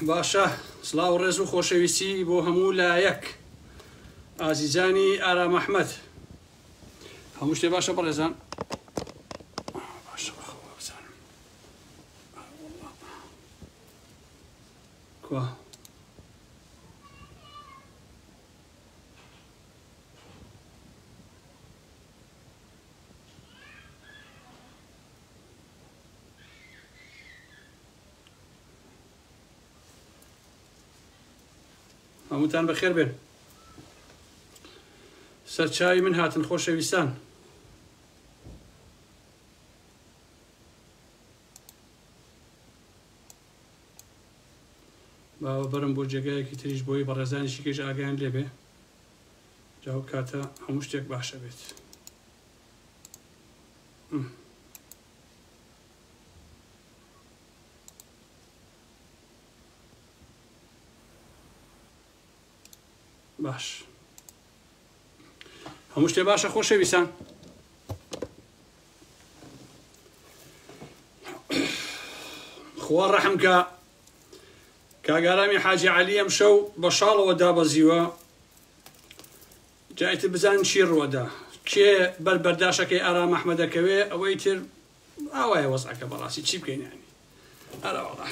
باشە سڵاو ڕێز و خۆشەویستی بۆ هەموو لایەک ئازیزانی ئارام ئەحمەد هەموو شتێ باشە بەڕێزان باشە بەخەوە بزانم کوا هەمووتان بەخێر بێن سەرچاوی من هاتن خۆشەویستان باوە بەرم بۆ جێگایەکی تریش بۆی بەڕێزانیشی کێش ئاگیان لێبێ جاو کاتە هەموو شتێک باشە بێت باش هەموو شتێ باشە خۆشەویستان خوا ڕەحمکە کاگارامی حاجی عەلی ئەم شەو بە شاڵەوە دابەزیوە جایتر بزانن چی ڕوەدا کێ بەرداشەکەی ئارام ئەحمەدەکەوێ ئەوەی تر ئاوایە وەزعەکە بەڕاستی چی بکەین یانی ئەرە وەڵا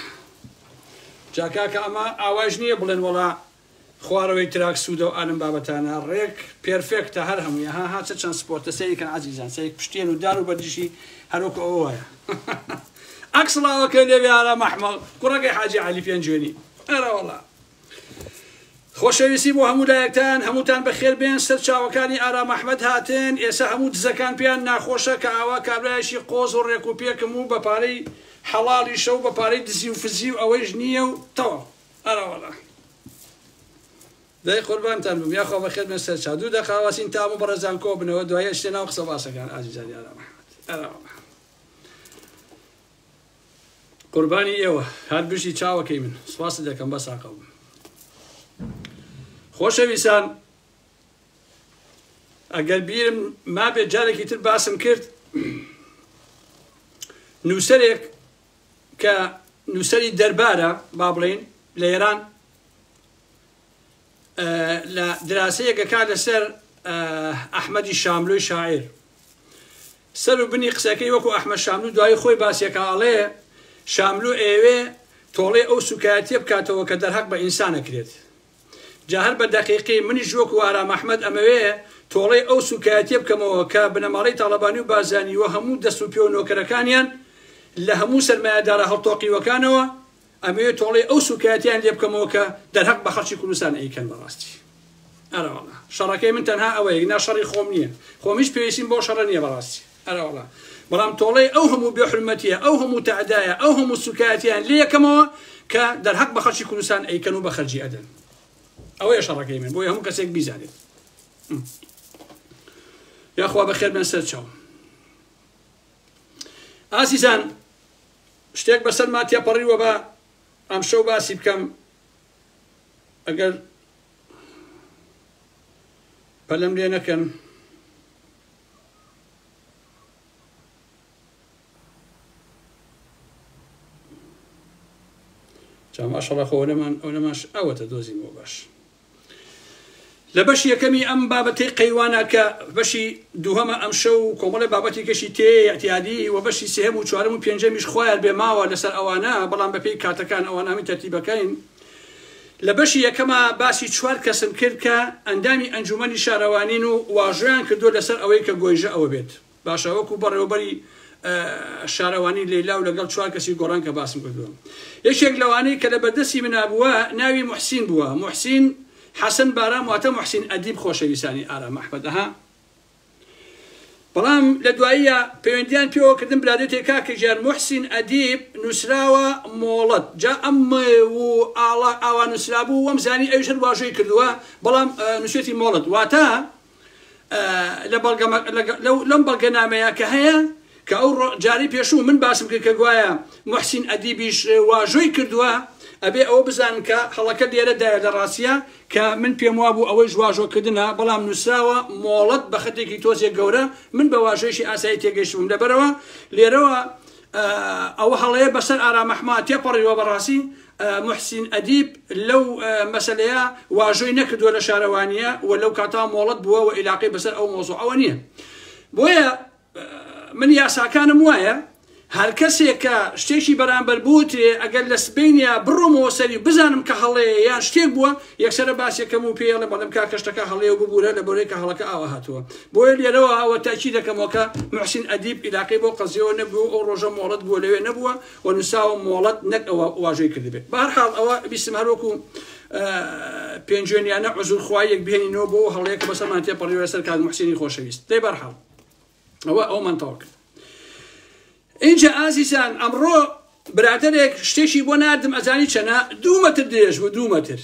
جاکاکە ئەمە ئاواژ نییە بڵێن وەڵا خوارەوەی تراک سوودە و ئالم بابەتانە ڕێک پێرفێکتە هەر هەموویە ها چە چەند سپۆرتە سەیریکەن عەزیزان سەیرێک پشتێن و دار و بەردیشی هەروکە ئەوە وایە ئەکسڵاوەکە لێوێ ئارام ئەحمەد کوڕەکەی حاجی عەلی پێنجوێنی ئەرە وەڵا خۆشەویستی بۆ هەموو لایەکتان هەمووتان بەخێر بێن سەرچاوەکانی ئارام ئەحمەد هاتن ئێستا هەموو دزەکان پێیان ناخۆشە کە ئاوا کابرایشی قۆز و ڕێک و پێکم و بەپارەی حەڵاڵی شەو بەپارەی دزی و فزی و ئەوەیش نییە و تەواو ئەرە وەڵا دای قوربانتان بم یاخوا بەخێر بێن سەرچاو دوو دەقاوەسین تام و بەڕێزان کۆ بنەوە دوایە شتێ ناو قسە باسەکان ئازیزانی ئارام ئەحمەد ئەرە وەڵا قوربانی ئێوە هات بژی چاوەکەی من سوپاس دەکەم بە ساقەوم خۆشەویستان ئەگەر بیرم مابێت جارێکی تر باسم کرد نووسەرێک کە نووسەری دەربارە با بڵێن لە ئێران لە دراسەیەکەکە لەسەر ئەحمەدی شاملۆی شاعیر سەر و بنی قسەکەی وەکو ئەحمەد شاملو دوای خۆی باسیەکە ئەڵێ شاملو ئێوێ تۆڵێ ئەو سوکایەتیە بکاتەوە کە دەرهەق بە ئینسانەکرێت جا هەر بە دەقیقی منیش وەکو ئارام ئەحمەد ئەمەوێ تۆڵێ ئەو سوکایەتیە بکەمەوە کە بنەماڵەی تاڵەبانی و بازانیوە هەموو دەست و پێ و نۆکەرەکانیان لە هەموو سەرمایەدارە هەڵتۆقیوەکانەوە ئەمەوێ تۆڵێ ئەو سوکایەتیان لێ بکەمەوە کە دەرهەق بە خەڵکی کوردستان ئەیکەن بەڕاستی ئەرە وەڵا شەڕەکەی من تەنها ئەوەیە نا شەڕی خۆم نییە خۆمیش پێویستیم بۆ شەڕە نییە بەڕاستی ئەرە وەڵا بەڵام تۆڵەی ئەو هەموو بێحورمەتیە ئەو هەموو تەعدایە ئەو هەموو سوکایەتیان لێ یەکەمەوە کە دەرهەق بە خەڵکی کوردستان ئەیکەن و بە خەرجی ئەدەن ئەوەیە شەڕەکەی من بۆیە هەموو کەسێک بیزانێت یاخوا بەخێر بێن سەرچاو ئازیزان شتێک بەسەر ما تێپەڕیوە بە ئەم شەو باسی بکەم ئەگەر پەلەم لێ نەکەن ماشەڵڵا ئەوەماش ئەوەتە دۆزیمەوە باش لە بەشی یەکەمی ئەم بابەتەی قەیوانە کە بەشی دووهەمە ئەم شەو کۆمەڵی بابەتی کەشی تێ ئەتیادی و بەشی سێهەم و چوارەم و پێنجەمیش خۆیان بێ ماوە لەسەر ئەوانە بەڵام بەپێی کاتەکان ئەوان هەمی تەرتیبەکەین لە بەشی یەکەمە باسی چوار کەسم کرد کە ئەندامی ئەنجومەنی شارەوانین و واژۆیان کردووە لەسەر ئەوەی کە گۆیژە ئەوە بێت باشە وەکو بەڕێوەبەری شارەوانی لەیلا و لەگەڵ چوار کەسی گۆڕان کە باسم کردووە یەکێک لەوانەی کە لە بەردەستی منابووە ناوی موحسین بووە موحسین حەسەن بارام واتە موحسین ئەدیب خۆشەویستانی ئارام ئەحمەد بەڵام لە دواییە پەیوەندیان پێوە کردن برادێتێک کاکە ژیان موحسین ئەدیب نووسراوە مۆڵەت جا ئەمە و ئاوا نووسرابوو وەم زانی ئەویش هەر واژۆی کردووە بەڵام نووسێتی مۆڵەت واتە لەم بەڵگەنامەیە کە هەیە کە ئەو جاری پێشوو من باسم کرد کە گوایە موحسین ئەدیبیش واژۆی کردووە ئەبێ ئەوە بزان کە هەڵەکە لێرەدایە لە ڕاستیە کە من پێم وابوو ئەوەی واژۆکردنە بەڵام نووسراوە مۆڵەت بە خەتێکی تۆزێک گەورە من بە واژۆیشی ئاسایی تێگەیشتم لەبەرەوە لێرەوە أو هلا بسر أرى محمد تيبري وبراسي محسن أديب لو مسألة واجي نكد ولا شاروانية ولو كاتا مولد بوا وإلاقي بسر أو موضوع أوانية بويا من ياسا كان موايا هالكسي كا شتيشي برامبر بوتي أقل لسبينيا برومو سري بزانم كهالي يان شتيك بوا يكسر باسي كمو بيالي بلم كاكشتكا هالي وببولا لبوريكا هالكا آوهاتوا بويا ليروا وتأكيدك موكا محسن أديب إلاقي بو قزيو نبو أو رجا مولد بو لوي نبوا ونساو مولد نك واجي كذبه بهرحال أو بيسمهروكو بينجونيانا عزو خوايك بهني نوبو هاليك بس ما انتي بريو يسر كان محسني خوشويست طيب بهرحال أو منطوق اینجا عزیزان امرو برادرێک شتێکی بۆ نردم ئەزانی چەنە 2 متر درێژ بوو 2 متر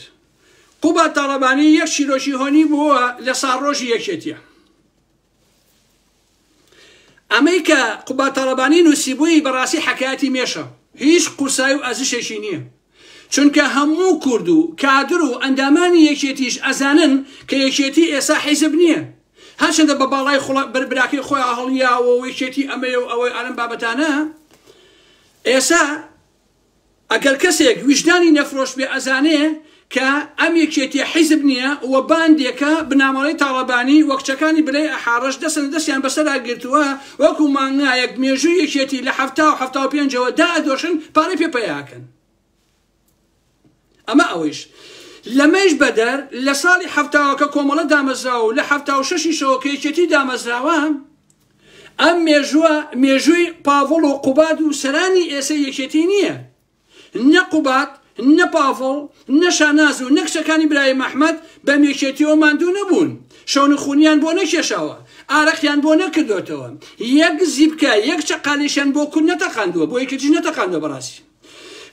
قوبا تاڵەبانی 1 کیلۆشی هۆنی بووە لە ساڕۆژی یەکێتیە ئەمەی کە قوبا تاڵەبانی نووسیبووی بەڕاستی حەکایەتی مێشە هیچ قورسای و ئەزشێکی نییە چونکە هەموو کورد و کادر و ئەندامانی یەکێتیش ئەزانن کە یەکێتی ئێستا حیزب نییە هەرچەندە بە باڵای براکەی خۆی هەڵیاوە و یەکێتی ئەمەیە و ئەوەی ئەلەم بابەتانە ئێستا ئەگەر کەسێک ویژدانی نەفرۆش بێ ئەزانێ کە ئەم یەکێتی حیزب نییە و باندێکە بنامەڵەی تاڵەبانی وە کچەکانی بلەی ئەحارەش دەستیان بەسەرا گرتووە وەکو مانگایەک مێژووی یەکێتی لە 75 دائەدۆشن پارەی پێپەیاکەن ئەمە ئەوەیش لەمەش بەدەر لە ساڵی هەفتاوەکە کۆمەڵە دامەزراوە لە 76 کە یەکێتی دامەزراوە ئەم مێژووی پاڤڵ و قوباد و سەرانی ئێسە یەکێتی نییە نە قوباد نە پاڤڵ نە شاناز و نە کچەکانی برای مەحمەد بەم یەکێتیەوە ماندوو نەبوون شەونخوونیان بۆ نەکێشاوە ئارەقیان بۆ نەکردوێتەوە یەک زیبکە یەک چەقالیشیان بۆ کورد نەتەقاندووە بۆ یەکێتی نەتەقاندووە بەڕاستی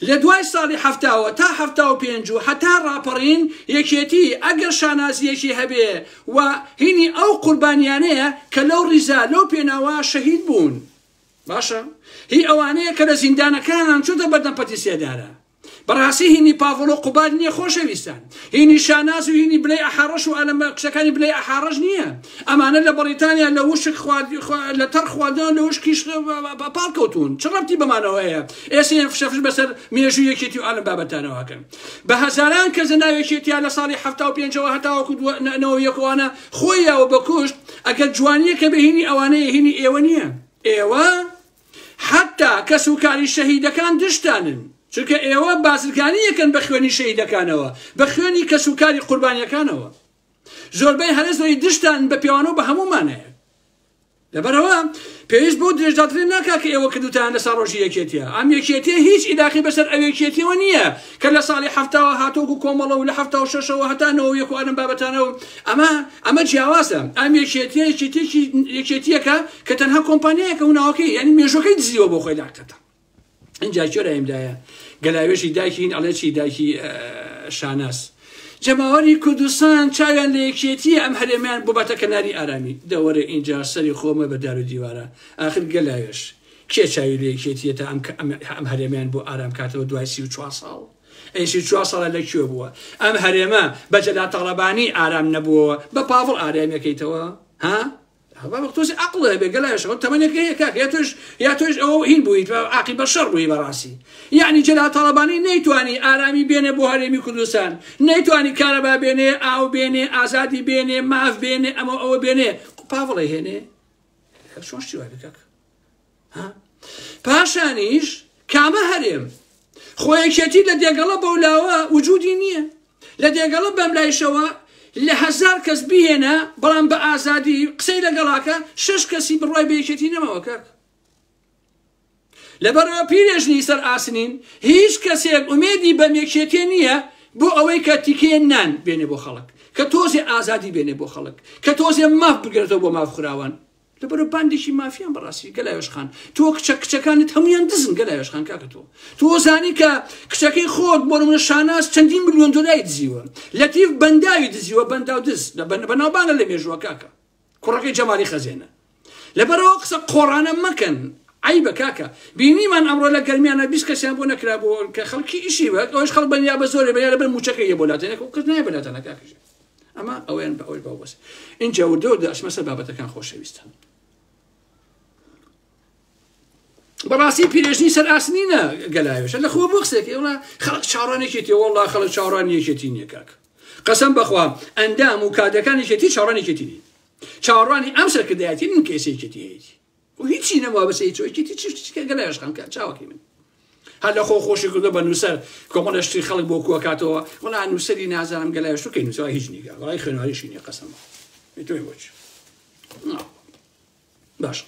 لە دوای ساڵی هەفتاوە تا 75 هەتا ڕاپەڕین یەکێتی ئەگەر شانازیەکی هەبێ و هینی ئەو قوربانیانەیە کە لەو ڕیزا لەو پێناوە شەهید بوون باشە هی ئەوانەیە کە لە زیندانەکانان چۆتە بەردەم پەتیسیەدارە بەڕاستی هینی پاڤڵ و قوباد نییە خۆشەویستان هینی شاناز و هینی بلەی ئەحارەش و ئەلەمە کچەکانی بلەی ئەحارەش نییە ئەمانە لە بەریتانیا لە وشک لە تەڕ خواردن لە وشکیش پاڵ کەوتون چ ڕەبتی بەمانەوە هەیە ئێستا فشەفش بەسەر مێژووی یەکێتی و ئەلەم بابەتانەوەکەن بە هەزاران کەس ناوێکێتیان لە ساڵی 75 هەتاوەکو نەوە یەکوانە خۆیەوە بەکوشت ئەگەر جوانیەکە بە هینی ئەوانەیە هینی ئێوە نییە ئێوە حتا کە سوکاری شەهیدەکان دشتانن چونکە ئێوە بازرگانی یەکەن بە خوێنی شەهیدەکانەوە بە خوێنی کەسوکاری قوربانیەکانەوە زۆربەی هەرێزەوەی دشتان بە پیاوانەوە بە هەمومانەیە لەبەرەوە پێویست بۆ درێژداترێن ناکا کە ئێوە کردوتان لە ساڕۆژی یەکێتیە ئەم یەکێتیە هیچ ئیداقی بەسەر ئەو یەکێتیەوە نییە کە لە ساڵی هەفتاوە هاتۆکو کۆمەڵە و لە 76 هەتا 91 و ئەلەم بابەتانەوە ئەمە جیاوازە ئەم یەکێتیە یەکێتیەکە کە تەنها کۆمپانیایەکە و ناوەکەی یعنی مێژوەکەی دزیوە بۆ خۆی لاکتەتە اینجا چۆرە ئەمدایە گەلاوێژی دایکین ئەڵێکی دایکی شاناس جەماوەری کوردستان چاویان لە یەکێتی ئەم هەرێمیان بۆباتە کەناری ئارامی دەوەرە اینجا سەری خۆمە بە دار و دیوارە ئاخر گەلاوێش کێ چاوی لە یەکێتیە تا ئەم هەرێمیان بۆ ئارام کاتەوە دوای 34 ساڵ ئەیشی 4 ساڵە لەکوێ بووە ئەم هەرێمە بە جەلات تەڵەبانی ئارام نەبووە بە پاڤڵ ئارامیەکەیتەوە ها بەختۆسی عقڵە بێ گەلایشەوە تەمەنێکە کاک یا تۆش ئەوە هین بوویت عاقی بە شەڕ بووی بەڕاستی یعنی جەلات تەڵەبانی نەیتوانی ئارامی بێنێ بۆ هەرێمی کوردستان نەیتوانی کارەبا بێنێ ئاو بێنێ ئازادی بێنێ ماف بێنێ ئەمە ئەوە بێنێ پاڤڵی هێنێ چۆن شتی وای بکەک پاشانیش کامە هەرێم خۆیەکێتی لە دێگەڵە بەولاوە وجودی نییە لە دێگەڵە بەم لایشەوە لە 1000 کەس بهێنە بەڵام بە ئازادی قسەی لەگەڵاکە 6 کەسی بڕای بە یەکێتی نەمەوە کاک لەبەرەوە پیرێژنی سەر ئاسنین هیچ کەسێک ئومێدی بەم یەکێتیە نییە بۆ ئەوەی کە تیکەیە نان بێنێ بۆ خەڵک کە تۆزێ ئازادی بێنێ بۆ خەڵک کە تۆزێ ماف بگرێتەوە بۆ مافخراوان لەبەرەوە باندێکی مافیان بەڕاستی گەلاوێش خان تۆ کچەکانت هەمویان دزن گەلاوێش خان کاکە تۆ زانی کە کچەکەی خۆت بۆ نمونە شاناز چەندین ملیۆن دۆلاری دزیوە لەتیف بەنداوی دزیوە بەندا و دز بەناوبانە لە مێژووە کاکە کوڕەکەی جەمالی خەزێنە لەبەرەوە قسە قۆڕانە مەکەن عیبە کاکە بینیمان ئەمڕۆ لە گەرمیانە 20 کەسیان بۆ نەکرا بۆ کە خەڵکی ئیشی بە ئەوش خەڵک بەنیا بە زۆرێ بەیا لەبەر موچەکەی بۆ لاتێنێک و کەس نایە بەلاتەنە کاکەش ئەمە ئەویان بە ئەوەی باوەس اینجا و دۆ دەشمە سەر بابەتەکان خۆشەویستن بەڕاستی پیرێژنی سەر ئاسنینە گەلایۆشە لە خۆ بۆ قسێکی وڵا خەڵک چاڕانێکێتی وەڵڵا خەڵک چاڕانیەکێتی نییە کاک قەسەم بەخوا ئەندام و کادەکانێکێتی چاڕانێکێتی نیە چاڕانی ئەم سەرکردایەتی من کێسێکێتی هەیەی و هیچی نەما بەسەی چۆکێتی چ گەلایۆش خەمکە چاوەکی من هەر لە خۆ خۆشی کردە بە نووسەر کۆمەڵە شتی خەڵک بۆ کووەکاتەوە وڵا نووسەری نازانم گەلایۆش تو کەی نووسەوە هیچ نیکە وڵای خوێنواریشی نییە قەسەم تۆی بۆچ باش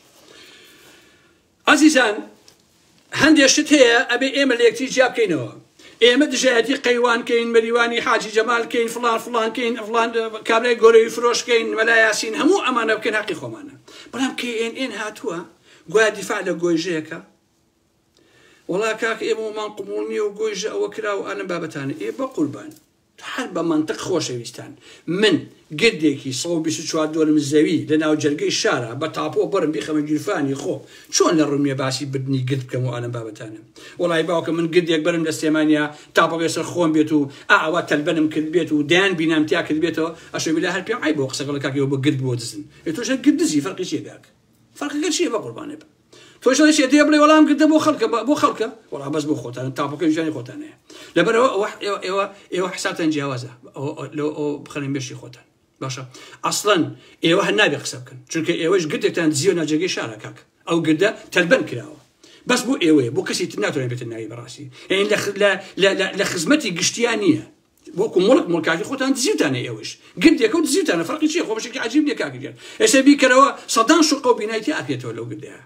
عزیزان هەندێک شت هەیە ئەبێ ئێمە لە یەکتری جیا بکەینەوە ئێمە دژایەتی قەیوان کەین مەریوانی حاجی جەمال کەین فڵان فڵان کەین فڵان کابرای گۆرەوی فرۆش کەین مەلا یاسین هەموو ئەمانە بکەین حەقی خۆمانە بەڵام KNN هاتووە گویا دیفاع لە گۆیژەیەکە وڵا کاک ئێمە ومان قبوڵ نییە و گۆیژە ئەوە کرا و ئەلەم بابەتانە ئێ بە قوربان هەر بە منطق خۆشەویستان من گردێکی 124 دۆرم زەوی لە ناو جەرگەی شارە بە تاپۆ بەرم بیخەمە گیرفانی خۆ چۆن لە ڕوومیە باسی بردننی گرد بکەم و ئەلەم بابەتانە وڵای باوکە من گردێک بەرم لە سلێمانیا تاپۆ سەر خۆم بێت و ئاوا تەلبەنم کرد بێت و دایان بینامتیا کرد بێتەوە ئەشێ بلا هەر پێم ئای بۆ قسەکە لە کاکەوە بە گرد بۆ دزن تۆشە گرد دزی فەرقی چیە کاک فەرقەکە چیە بە قوربانێ بە تۆشە شێتێ بڵێ وەڵام گردە بۆ خەڵکە وەڵا بەس بۆ خۆتان تاپۆکە ژیانی خۆتانەیە لەبەرەوە ئێوە حسابتان جیاوازە لەو بخەنین بێشی خۆتان باشە ئەسڵەن ئێوە هەر نابێ قسە بکەن چونکە ئێوەش گردێکتان دزیوە ناوجێگەی شارە کاک ئەو گردە تەلبەن کراوە بەس بۆ ئێوەیە بۆ کەسی تر ناتوانێت بێتە ناوی بەڕاستی یعنی لە خزمەتی گشتیان نییە بۆکو مڵکاتی خۆتان دزیوتانە ئێوەش گردێکە و دزیوتانە فەرقی چییە خۆ بەشێکی عەجیب نییە کاکەگەر ئێستا بیکەرەوە سەدان شوقە و بینایەتی ئاکرێتەوە لەو گردەیە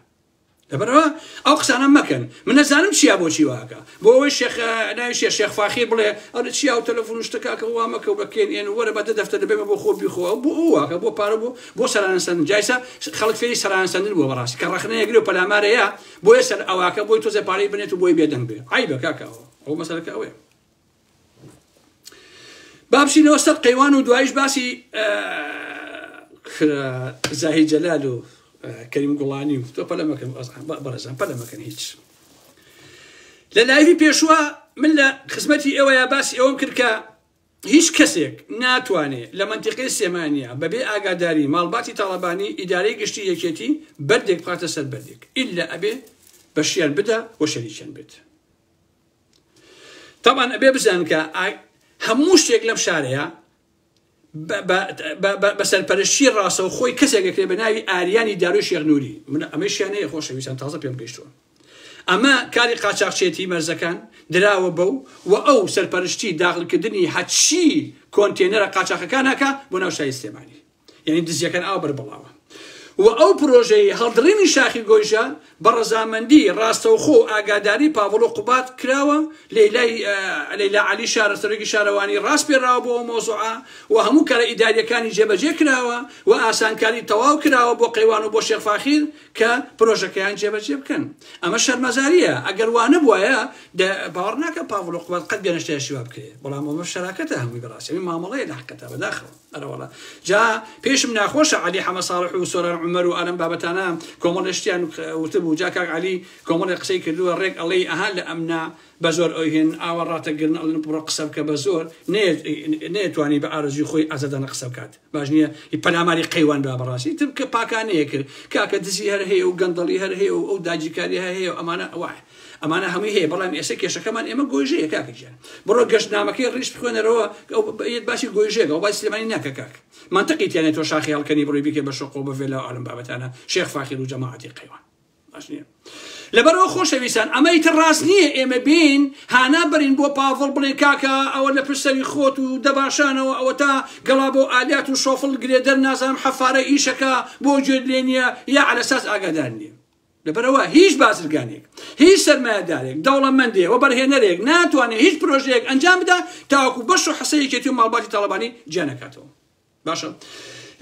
لەبەرەوە ئەو قسانە مەکەن من نەزانم چیا بۆچی واکە بۆ ئەوەی ناوی شێخ فاخیر بڵێ ئەرە چیا و تەلەفۆن شتەکاکە وا مەکە و بەکێن وەرە بە دەفتەر دەبێمە بۆ خۆ بیخۆ بۆ ئەو واکە بۆ پارە بۆ سەرانسەندن جایسا خەڵک فێری سەرانسەندن بۆ بەڕاستی کە ڕەخنەیەگری و پەلامارەیە بۆیە سەر ئەواکە بۆی تۆزە پارەی بنێت و بۆی بێدەنگ بێ عیبە کاکەوە ئەو مەسەلەکە ئەوەیە بابشینەوە سەر قەیوان و دوایش باسی زاهی جەلال و کەریم گوڵانی و تۆ پەلە مەکەن بەڕێزان پەلە مەکەن هیچ لە لایڤی پێشوە من لە خزمەتی ئێوەیە باسی ئەوەم کرد کە هیچ کەسێک ناتوانێت لە منتیقەی سێمانیا بەبێ ئاگاداری ماڵباتی تاڵەبانی ئیدارەی گشتی یەکێتی بەردێک بخاتە سەر بەردێک ئیلا ئەبێ بەشیان بدە و شەریکیان بێت طبعا ئەبێ بزانن کە هەموو شتێک لەم شارەیە بەسەرپەرشتی ڕاستە و خۆی کەسێکەکرێ بە ناوی ئاریانی داروی شێخنووری من ئەمەی شیانەیە خۆشەویستان تازە پێم گەیشتووە ئەمە کاری قاچاقچێتی مەرزەکان دراوە بەو و ئەو سەرپەرشتی داخلکردنی هەچی کۆنتێنەرە قاچاقەکانەکە بۆ ناو شای سلێمانی یعنی دزیەکان ئاو بەربڵاوە و ئەو پرۆژەی هەڵدڕینی شاخی گۆیژە بە ڕەزامەندی ڕاستەوخۆ و ئاگاداری پاڤڵ و قوبات کراوە لەیلا عەلی شارە سەرۆکی شارەوانی ڕاست پێراوە بۆ ئەو مۆزوعە و هەموو کارە ئیداریەکانی جێبەجێ کراوە و ئاسانکاری تەواو کراوە بۆ قەیوان و بۆ شێخ فاخیر کە پرۆژەکەیان جێبەجێ بکەن ئەمە شەرمەزاریە ئەگەر وانە بووایە باوەڕ ناکە پاڤڵ و قوبات قەت گەنەشتەیەشی وا بکرێت بەڵام ئەمە شەراکەتە هەمووی بەڕاستی مامەڵەیە لە حەقەتە بەداخەوە ئەرەوەڵە جا پێشم ناخۆشە عەلی حەمە ساڵح و سۆران عومەر و ئەلەم بابەتانە کۆمەڵ شتیان وتبوو جا کاک عەلی کۆمەڵی قسەی کردووە ڕێک ئەڵێ ئەها لە ئەمنا بە زۆر ئەوهێن ئاوە ڕاتەگرن ئەڵێن بڕۆ قسە بکە بە زۆر نێتوانی بە ئارەزوی خۆی ئازادانە قسە بکات باش نییە پەلاماری قەیوان با بەڕاستی تر کە پاکانەیە کرد کاکە دزی هەر هەیە و گەندەڵی هەر هەیە و ئەو داجیکاری هەیە و ئەمانە هەمووی هەیە بەڵام ئێستا کێشەکەمان ئێمە گۆیژەیە کاکەجیان بڕۆ گەشتنامەکەی ڕیش بخوێنەرەوە باسی گۆیژێگە و باسی سلێمانی ناکە کاک منطقی تیانێت تۆ شاخی هەڵکەنی بڕۆی بیکە بە شۆقۆ بە فێلا و ئالم بابەتانە شێخ فاخیر و جەماعەتی قەیوان باش نییە لەبەرەوە خۆشەویستان ئەمەی تر ڕاست نییە ئێمە بین هانا بەرین بۆ پاڤڵ بڵێن کاکە ئەوە لە پشتەوی خۆت و دەباشانەوە ئەوە تا گەڵا بۆ ئالات و شۆفڵ گرێدەر نازانم حەفارە ئیشەکە بۆ گوێت لێ نییە یا عەلەساس ئاگادار نییە لەبەرەوە هیچ بازرگانێک هیچ سەرمایەدارێک دەوڵەمەندێک و بەرهێنەرێک ناتوانێت هیچ پرۆژەیەک ئەنجام بدا تاوەکو بەش و حەسەیەکێتی و ماڵباتی تاڵەبانی جیا نەکاتەوە باشە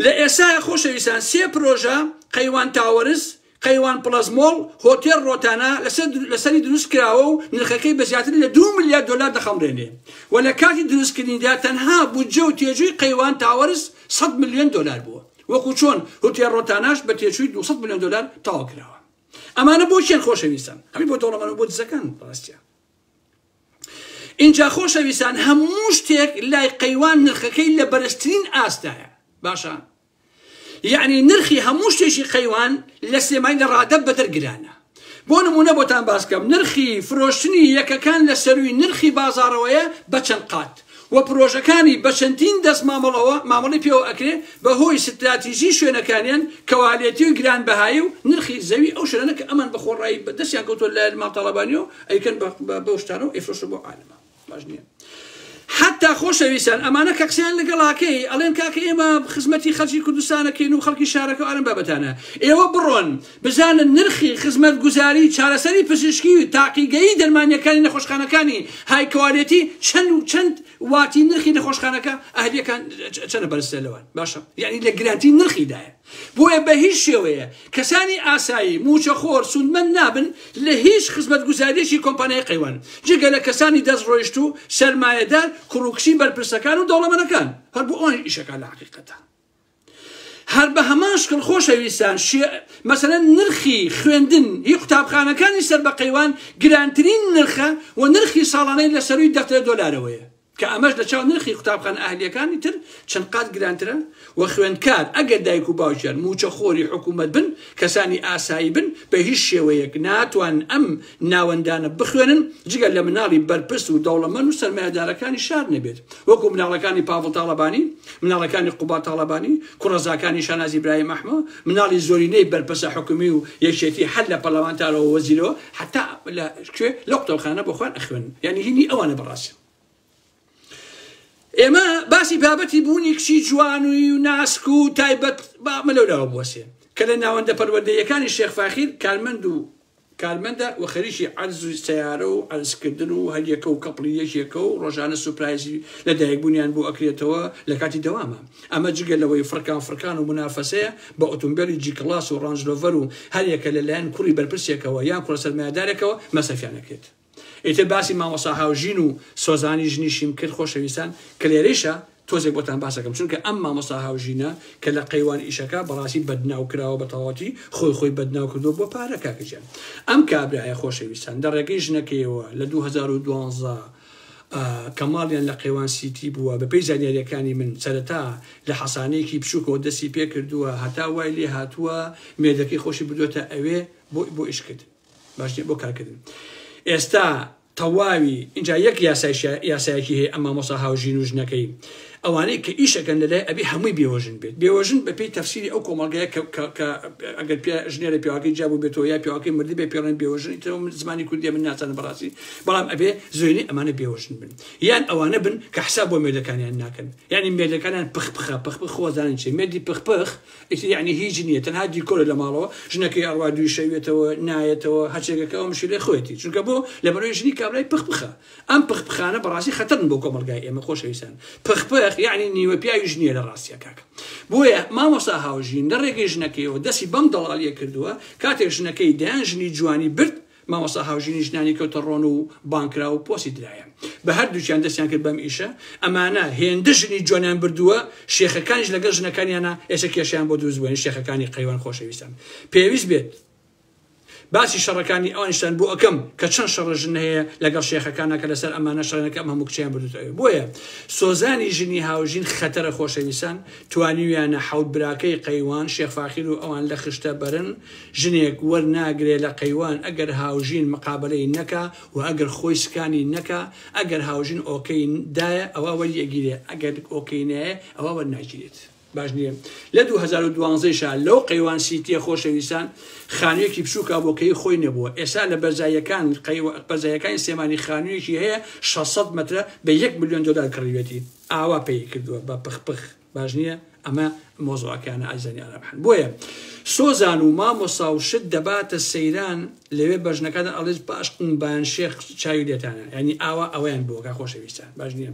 لە ئێستا خۆشەویستان سێ پرۆژە قەیوان تاوەرز قەیوان پڵەزمۆڵ هۆتێل ڕۆتانە لەسەری دروست کراوە و نرخەکەی بە زیاتر لە 2 ملیار دۆلار دەخەمرێنێ و لە کاتی دروستکردنیدا تەنها بودجە و تێجووی قەیوان تاوەرز 100 ملیۆن دۆلار بووە وەکو چۆن هۆتێل ڕۆتاناش بە تێجووی 200 ملیۆن دۆلار تەواو کراوە ئەمانە بۆ چێن خۆشەویستان هەمی بۆ دەوڵەمەند و بۆ دزەکان ڕاستیە اینجا خۆشەویستان هەموو شتێک لای قەیوان نرخەکەی لە بەرزترین ئاستایە باشە یعنی نرخی هەموو شتێکی قەیوان لە سلێمانی لە ڕادە بەدەرگرانە بۆ نمونە بۆتان باس بکەم نرخی فرۆشتنی یەکەکان لە سەروی نرخی بازاڕەوەیە بە چەند قات و پرۆژەکانی بە چەندین دەست مامەڵی پێوە ئەکرێ بەهۆی استراتیژی شوێنەکانیان کەوالێتی و گرانبەهایی و نرخی زەوی ئەو شوێنە کە ئەمان بەخۆڕایی بەدەستیان کەوتووە لە ماڵتەڵەبانیەوە ئەیکەن بەو شتانە و ئەیفرۆشە بۆ عالەمە باش نییە. حتا خۆشەویستان ئەمانە کە قسەیان لەگەڵاکەی ئەڵێن کاکە ئێمە خزمەتی خەڵکی کوردستانەکەین و خەڵکی شارەکە ئارم بابەتانە ئێوە بڕۆن بزانن نرخی خزمەت گوزاری چارەسەری پزیشکی و تاقیگەیی دەرمانیەکانی نەخۆشخانەکانی های کەوالێتی چەند و چەند واتی نرخی نەخۆشخانەکە ئەهلیەکان چەندە بەرزتر لەوان باشە یعنی لە گرانتی نرخیدایە بۆیە بە هیچ شێوەیە کەسانی ئاسایی موچەخۆر سوودمەند نابن لە هیچ خزمەت گوزاریەکی کۆمپانیای قەیوان جگە لە کەسانی دەست ڕۆیشت و سەرمایەدار کوڕوکشی بەرپرسەکان و دەوڵەمەندەکان هەر بۆ ئەوان ئیشەکان لە حەقیقەتە هەر بە هەمان شکل خۆشەویستان مەسەلەن نرخی خوێندن هی قوتابخانەکانی سەر بە قەیوان گرانترین نرخە و نرخی ساڵانەی لە سەروی $10 کە ئەمەش لە چاو نرخی قوتابخان ئاهلیەکانی تر چەند قات گرانترە و خوێندکار ئەگەر دایک و باوکیان موچەخۆری حکوومەت بن کەسانی ئاسایی بن بە هیچ شێوەیەک ناتوان ئەم ناوەندانە بخوێنن جگەل لە مناڵی بەرپرس و دەوڵەمەند و سەرمایەدارەکانی شار نەبێت وەکو مناڵەکانی پاڤڵ تاڵەبانی مناڵەکانی قوبات تاڵەبانی کوڕەزاکانی شاناز ئیبراهیم ئەحمەد مناڵی زۆرینەی بەرپرسە حکومی و یەکێتی هەر لە پەرلەمانتارەوە وەزیرەوە حتا لە قوتابخانە بۆ خوێن ئەخوێنن یعنی هینی ئەوانە بەڕاستی ئێمە باسی بابەتی بوونی کچی جوانووی و ناسک و تایبەت بامە لەولاوە بوەسێ کە لە ناوەندە پەروەردەیەکانی شێخ فاخیر کارمەندە و خەریکی عەرز و سەیارە و عەرزکردن و هەریەکە و کەپڵی یەکێکە و ڕۆژانە سوپرایزی لە دایکبوونیان بۆ ئەکرێتەوە لە کاتی دەوامە ئەمە جگە لەوەی فرکان و منافەسەیە بە ئۆتۆمبیلی جی کلاس و ڕانجلۆڤەر و هەریەکە لەلایەن کوڕی بەرپرسێکەوە یان کوڕە سەرمایەدارێکەوە مەسەفیانەکرێت ئیتر باسی مامۆستا هاوژین و سۆزانی ژنیشیم کرد خۆشەویستان کە لێرەیشە تۆزێک بۆتان باسەکەم چونکە ئەم مامۆستا هاوژینە کە لە قەیوان ئیشەکە بەڕاستی بەدناو کراوە بە تەواوەتی خۆی بەدناو کردو بۆ پارە کاکەجیان ئەم کابرایە خۆشەویستان دەڕێگەی ژنەکەیەوە لە 2012 کەماڵیان لە قەیوان سیتی بووە بەپێی زانیاریەکانی من سەرەتا لە حەسانەیەکی بچووکەوە دەستی پێ کردووە هەتا وای لێ هاتووە مێردەکەی خۆشی بدۆتە ئەوێ بۆ ئیشکردن باشنێ بۆ کارکردن ئێستا تەواوی اینجا یەک یاسایەکی هەیە ئەم مامۆستا هاوژین و ژنەکەی ئەوانەی کە ئیشەکەن لەلای ئەبێ هەمووی بێوەژن بێت بێوەژن بەپێی تەفسیری ئەو کۆمەڵگەیە ئەگەر ژنێرە پیاوەکەی جابوو بێتەوە یا پیاوەکەی مردی بێ پێڵێن بێوەژن ئیترەوە زمانی کوردی من ناچانە بەڕاستی بەڵام ئەبێ زۆرینەی ئەمانە بێوەژن بن یان ئەوانە بن کە حساب بۆ مێردەکانیان ناکەن یعنی مێردەکانیان پخ خۆزانن چێ مێردی پخ یعنی هیچ نییە تەنها دیکۆرە لە ماڵەوە ژنەکەی ئەڕوا دوی شەوێتەوە نایەتەوە هەچێکەکە ئەو مشی لێ خۆیەتی چونکە بۆ لەبەرەوەی ژنی کابرای پخە ئەم پخانە بەڕاستی خەتەرن بۆ کۆمەڵگای ئێمە خۆشەویستان پخ یعنی نیوە پیاوی ژنیە لە ڕاستیە کاکە بۆیە مامۆستا هاوژین لە ڕێگەی ژنەکەیەوە دەستی بەم دەڵالیە کردووە کاتێک ژنەکەی دەیان ژنی جوانی برد مامۆستا هاوژینی ژنانی کەوتە ڕۆن و بانکرا و پۆسی درایە بە هەردووچیان دەستیان کرد بەم ئیشە ئەمانە هێندە ژنی جوانیان بردووە شێخەکانیش لەگەڵ ژنەکانیانە ئێستا کێشیان بۆ دروستبووین شێخەکانی قەیوان خۆشەویستان پێویست بێت باسی شەڕەکانی ئەوانشتان بۆ ئەەکەم کە چەند شەڕە ژن هەیە لەگەڵ شێخەکانەکە لەسەر ئەمانە شەڕەکە ئەم هەموو کچیان بردوتەوە بۆیە سۆزانی ژنی هاوژین خەتەرە خۆشەویستان توانیویانە حەوت براکەی قەیوان شێخ فاخیر و ئەوان لە خشتە بەرن ژنێک وەرناگرێ لە قەیوان ئەگەر هاوژین مقابلەی نەکا و ئەگەر خۆی سکانی نەکا ئەگەر هاوژین ئۆکەی دایە ئەوە وەریەگیرێ ئەگەر ئۆکەی نایە ئەوە وەرناگیرێت باش نییە لە 2012 لەو قەیوان سیتیە خۆشەویستان خانوویەکی بچووکە بۆکەی خۆی نەبووە ئێستا لە بەرزایەکانی سێمانی خانوویەکی هەیە 600 مترە بە $1 ملیۆن کڕیوەتی ئاوا پێی کردووە بە پخ باش نییە ئەمە مۆزوعەکانە ئایزانی ئارابحن بۆیە سۆزان و مامۆستا و شت دەباتە سەیران لەوێ بەژنەکانە ئەڵێز باش قومبان شێخ چاوی لێتانە ینی ئاوا ئەوەیان بووەکە خۆشەویستان باش نییە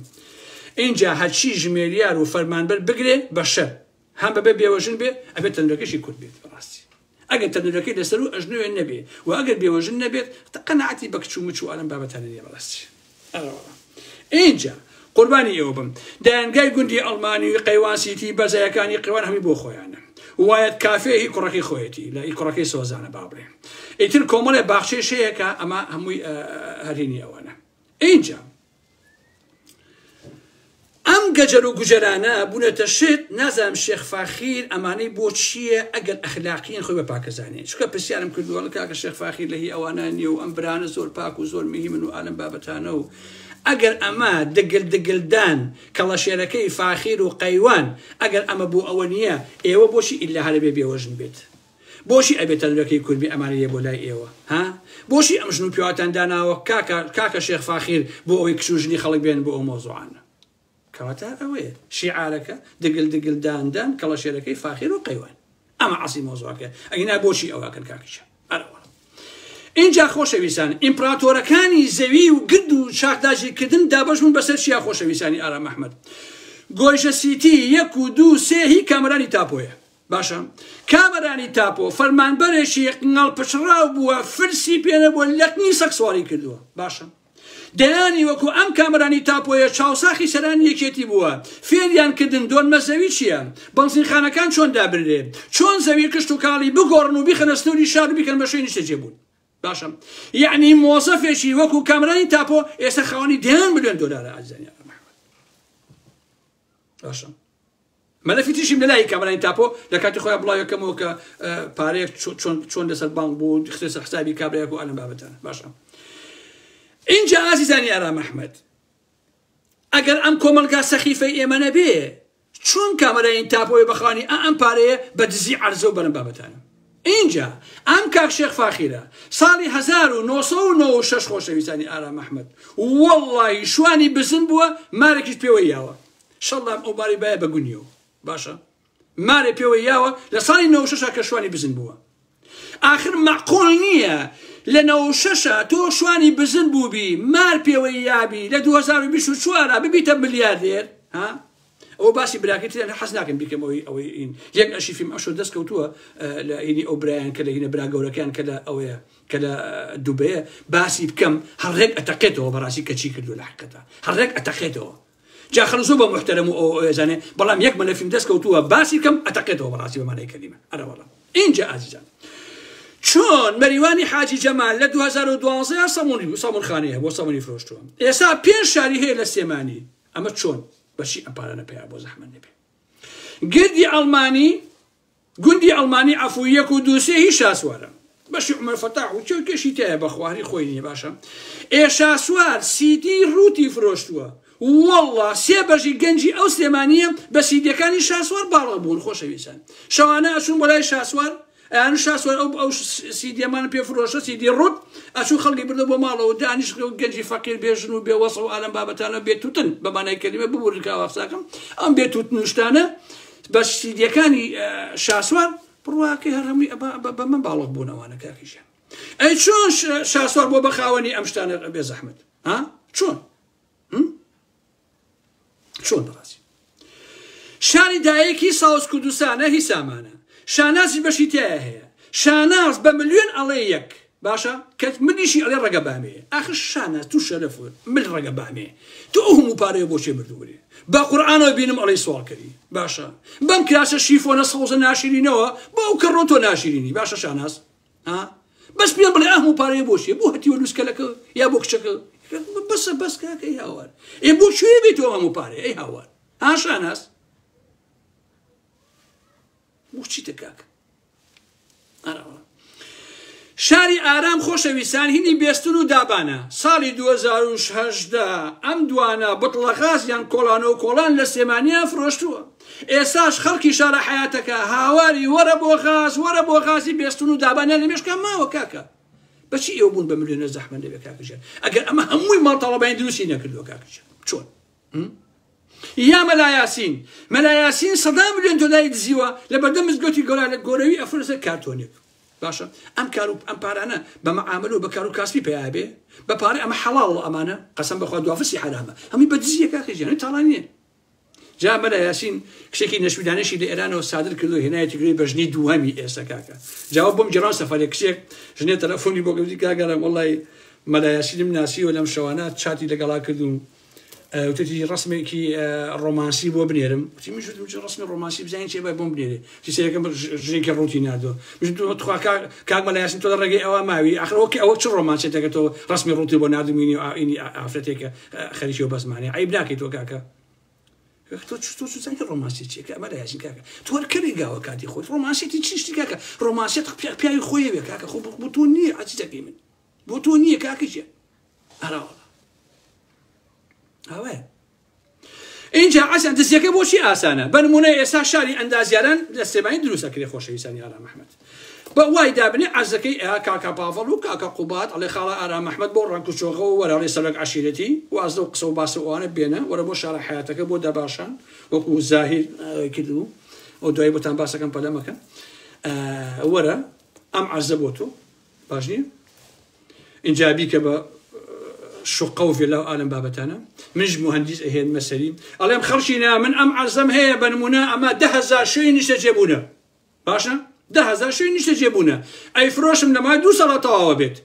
اینجا هەرچی ژمێریار و فەرمانبەر بگرێ بەشە هەم بەبێ بێوەژن بێ ئەبێت تەنورەکەشی کورد بێت بەڕاستی ئەگەر تەنورەکەی لەسەر و ئەژنوێن نەبێ و ئەگەر بێوەژن نەبێت قەناعەتی بە کچ و مچ و ئەلەم بابەتانە نییە بەڕاستی اینجا قوربانی ئێوە بم دایانگای گوندی ئەڵمانی و قەیوان سیتی بەرزایەکانی قەیوان هەمی بۆ خۆیانە وایەت کافێ هی کوڕەکەی خۆیەتی لە کوڕەکەی سۆزانە بابڕێ ئیتر کۆمەڵێ باخچەی شەیەکە ئەمە هەمووی هەرینی ئەوانە اینجا ئەم گەجەر و گوجەرانە بوونەتە شت نازانم شێخ فاخیر ئەمانەی بۆ چییە ئەگەر ئەخلاقیین خۆی بە پاکەزانێ چکە پرسیارم کردووە کاکە شێخ فاخیر لە هی ئەوانە نیە و ئەم برانە زۆر پاک و زۆر میهمن و ئالەم بابەتانە و ئەگەر ئەمە دگلدان کەڵەشێرەکەی فاخیر و قەیوان ئەگەر ئەمە بۆ ئەوە نییە ئێوە بۆشی ئیلا هەرە بێ بێوەژن بێت بۆشی ئەبێتە لەکەی کوربی ئەمانەیە بۆ لای ئێوە ها بۆشی ئەم ژن و پیاوەتان داناوە کاکە شێخ فاخیر بۆ ئەوەی کچوژنی خەڵک بێن بۆ ئەو مۆزوعانە کەواتە ئەوەیە شیعارەکە دگلداندان کەڵەشێرەکەی فاخیر و قەیوان ئەمە عەسی مۆزوعەکە ئەگەنا بۆشی ئەوەکەن کاکیشە اینجا خۆشەویستان ئیمپراتۆرەکانی زەوی و گرد و چاکداژیکردن دابەشبوون بەسەر چیا خۆشەویستانی ئارام ئەحمەد گۆیشە سیتی 1 و 2 3 هی کامەرانی تاپۆیە باشە کامەرانی تاپۆ فەرمانبەرێکی نەڵپشراو بووە فرسی پێنەبووە لەکنی سەک سواری کردووە باشە دەیانی وەکو ئەم کامەرانی تاپۆیە چاوساخی سەرانی یەکێتی بووە فێریان کردن دۆنمە زەوی چییە بەنزینخانەکان چۆن دابرێ چۆن زەوی کشت و کاڵی بگۆڕن و بیخەنە سنووری شار و بیکەن بە شوێنی سەرجێبوون باشە یعنی مۆزەفێکی وەکو کامەرانی تاپۆ ئێستا خاوەنی $10 ملیۆن ئازیزانی باشە مەلەفی تریشیم لەلای کامەرانی تاپۆ لە کاتی خۆیان بڵاویەکەمەوە کە پارەیەک چۆن لەسەر بانک بوو خستە حسابی کابرایەک و ئەلەم بابەتانە باشە اینجا ئازیزانی ئارام ئەحمەد ئەگەر ئەم کۆمەلگا سەخیفەی ئێمە نەبێ چۆن کامەرانی تاپۆی بەخوانی ئەم پارەیە بە دزی عەرزە و بەرەم بابەتانە اینجا ئەم کاک شێخ فاخیرە ساڵی 1996 خۆشەویستانی ئارام ئەحمەد وەڵڵاهی شوانی بزن بووە مارێکیش پێوەی یاوە شەڵام ئەو باری بایە بەگونیەوە باشە مارێ پێوەی یاوە لە ساڵی 96 کە شوانی بزن بووە آخر معقول نییە لە 96 تۆ شوانی بزن بووبی مار پێوەی یابی لە 2024 ببیتە ملیاردێر ها ئەو باسی براکەتی حەز ناکەم بیکەم ئەوەی ئین یەک ئەشیفیم ئەشۆ دەستکەوتووە لە ئینی ئەو برایان کە لە هینە برا گەورەکان کە لە ئەوەیە کە لە دووبەیە باسی بکەم هەڕێک ئەتەقێتەوە بەڕاستی کەچی کردو لە حقەتە هەڕێک ئەتەقێتەوە جا خەڵ زۆر بە محتەرەم و ئێزانێ بەڵام یەک مەلەفیم دەستکەوتووە باسی بکەم ئەتەقێتەوە بەڕاستی بە مانای کەلیمە ئەرە وەڵام اینجا ئازیزان چۆن مەریوانی حاجی جەمال لە 2012 سەمونخانەیە بۆ سەمونی فرۆشتووە ئێستا 5 شاری هەیە لە سێمانی ئەمە چۆن بەشی ئەم پارانە پێیا بۆ زەحمەت نەبێ گوندی ئەڵمانی عەفوو 1 و 2 3 هی شاسوارە بەشی عومەر فەتاح و کێشی تایە بەخواری خۆی نییە باشە شاسوار سیدی ڕووتی فرۆشتووە والله سێ بەشی گەنجی ئەو سلێمانیە بە سیدیەکانی شاسوار باڵغ بوون خۆشەویستان شەوانە ئەچوون بۆ لای شاسوار ئەیان شاسوار ئەو سیدیەمان پێ فرۆشە سیدی ڕوت ئەچوو خەڵکی بردە بۆ ماڵەوە دانیش گەنجی فەقیر بێژن و بێوەسە و ئالەم بابەتانە بێتوتن بە مانای کەلیمە ببوورکاوە قساکەم ئەم بێتوتن شتانە بە سیدیەکانی شاسوار بڕواکەی هەر هەمووی بە من باڵغ بوونەوانە کاکیژیان ئەی چۆن شاسوار بۆ بەخاوەنی ئەم شتانە بێ زەحمەت ها چۆن چۆن بەڕاستی شاری دایەکی ساوس کوردستانە هی سامانە شانازی بەشی تایە هەیە شاناز بە ملیۆن ئەڵێ یەک باشە کە منیشی ئەڵێ ڕەگەبامێ ئاخر شاناز تو شەرەفور مل ڕەگەبامێ تو ئەو هەموو پارەیە بۆ چێ بردووەێ با قورئانەوە بینم ئەڵێ سوال کردی باشە بەم کراسە شیفۆنە سەوزە ناشرینەوە بۆ ئەو کەڕۆ تۆ ناشرینی باشە شاناز بەس پێم بڵێ ئەهموو پارەیە بۆ چێ بۆ هەتیوە لوسکەلەکە یا بۆ کچەکە بەسە بەس کاکە ئەی هاوار ئێ بۆ کوێ بێتەوە هەموو پارێ ئەی هاوار شاناز بۆ چیتە کاکە شاری ئارام خۆشەویستان هینی بێستن و دابانە ساڵی 2018 ئەم دوانە بتڵەخازیان کۆڵانە و کۆڵان لە سێمانیان فرۆشتووە ئێساش خەڵکی شارە حیاتەکە هاواری وەرە بۆ غازی بێستن و دابانیان لە مێشکان ماوە کاکە بەچی ئێوە بوون بە ملیۆنە زەحمەت دەبێت کاکەژیان ئەگەر ئەمە هەمووی ماڵتەڵەبانی دروستی نەکردووە کاکەژیان چۆن یا مەلایاسین 100 ملیۆن دۆلاری دزیوە لە بەردەم مزگەوتی گۆرەوی ئەفرۆزە کارتۆنێک باشە ئەم پارانە بە مەعاملە و بە کار و کاسبی پێیا بێ بە پارە ئەمە حەڵاڵ ئەمانە قەسەم بەخوا دوافرسی حرامە هەمووی بە دزیە کاکەژیان تاڵان نییە جا مەلایاسین کشێکی نەشمیدانەشی لە ئێرانەوە سادر کردو هێنایەتی گرێی بە ژنی دووهەمی ئێستا کاکە جاواب بۆم جێڕان سەفەرێک کچێک ژنێ تەلەفۆنی بۆ گەوتی کاگەرم وەڵڵی مەلایاسینم ناسیوە لەم شەوانە چاتی لەگەڵا کردوم وتێتی ڕسمێکی ڕۆمانسی بۆ بنێرم ڕسمی ڕۆمانسی بزانین چێ بۆم بنێرێ سێرەکەم ژنێکی ڕوتی نردووە کاک مەلایاسین تۆ لە ڕێگەی ئەوە ماوی ئاخرەوەکی ئەوە چ ڕۆمانسێتەکە تۆ ڕسمی ڕوتی بۆ نردومینی و ئینی ئافرەتێکە خەریکی و بەزمانی عیب ناکەیت تۆ کاکە تۆ زانانی ڕۆمانسی چیە ئەمە لە یاسین کاکە تۆ وەرکەری گاوە کاتی خۆت ڕۆمانسیتی چیشتی کاکە ڕۆمانسیت پیاوی خۆی بێ کاکە خۆ بۆ تۆ نییە عزیزەکەی من بۆ تۆ نییە کاکەشیە ئەراوەڵە ئەوەیە اینجا ئاسان دەستیەکە بۆچی ئاسانە بە نمونەیە ئێستا شاری ئەندازیاران لە سلێمانی دروستەکرێ خۆشەویستانی ئارام محەممەد بە وای دابنێ عەرزەکەی کاکە پاڤەڵ و کاکە قوبات ئەڵێ خاڵە ئارام محەممەد بۆ ڕەنکوچۆغە و وەرەڵێ سەرک عەشیرەتی وازدە و قسە و باسە ئەوانە بێنە وەرە بۆ شارە حیاتەکە بۆ دەباشان وەکو زاهیر کردبوو ئەو دوای بۆتان باسەکەم پەلەمەکەن وەرە ئەم عەرزە بۆ تۆ باش نییە اینجا بیکە بە شقە و فێلا و ئالم بابەتانە منش مهندس ئەهێن مەسەری ئەڵێم خەڵکینە من ئەم عەرزەم هەیە بە نمونە ئەمە 10,000 شوێنی نیشتە جێبوونە باشە 10,000 شوێنی نیشتە جێبوونە ئەیفرۆشم لە مای 2 ساڵە تەواوە بێت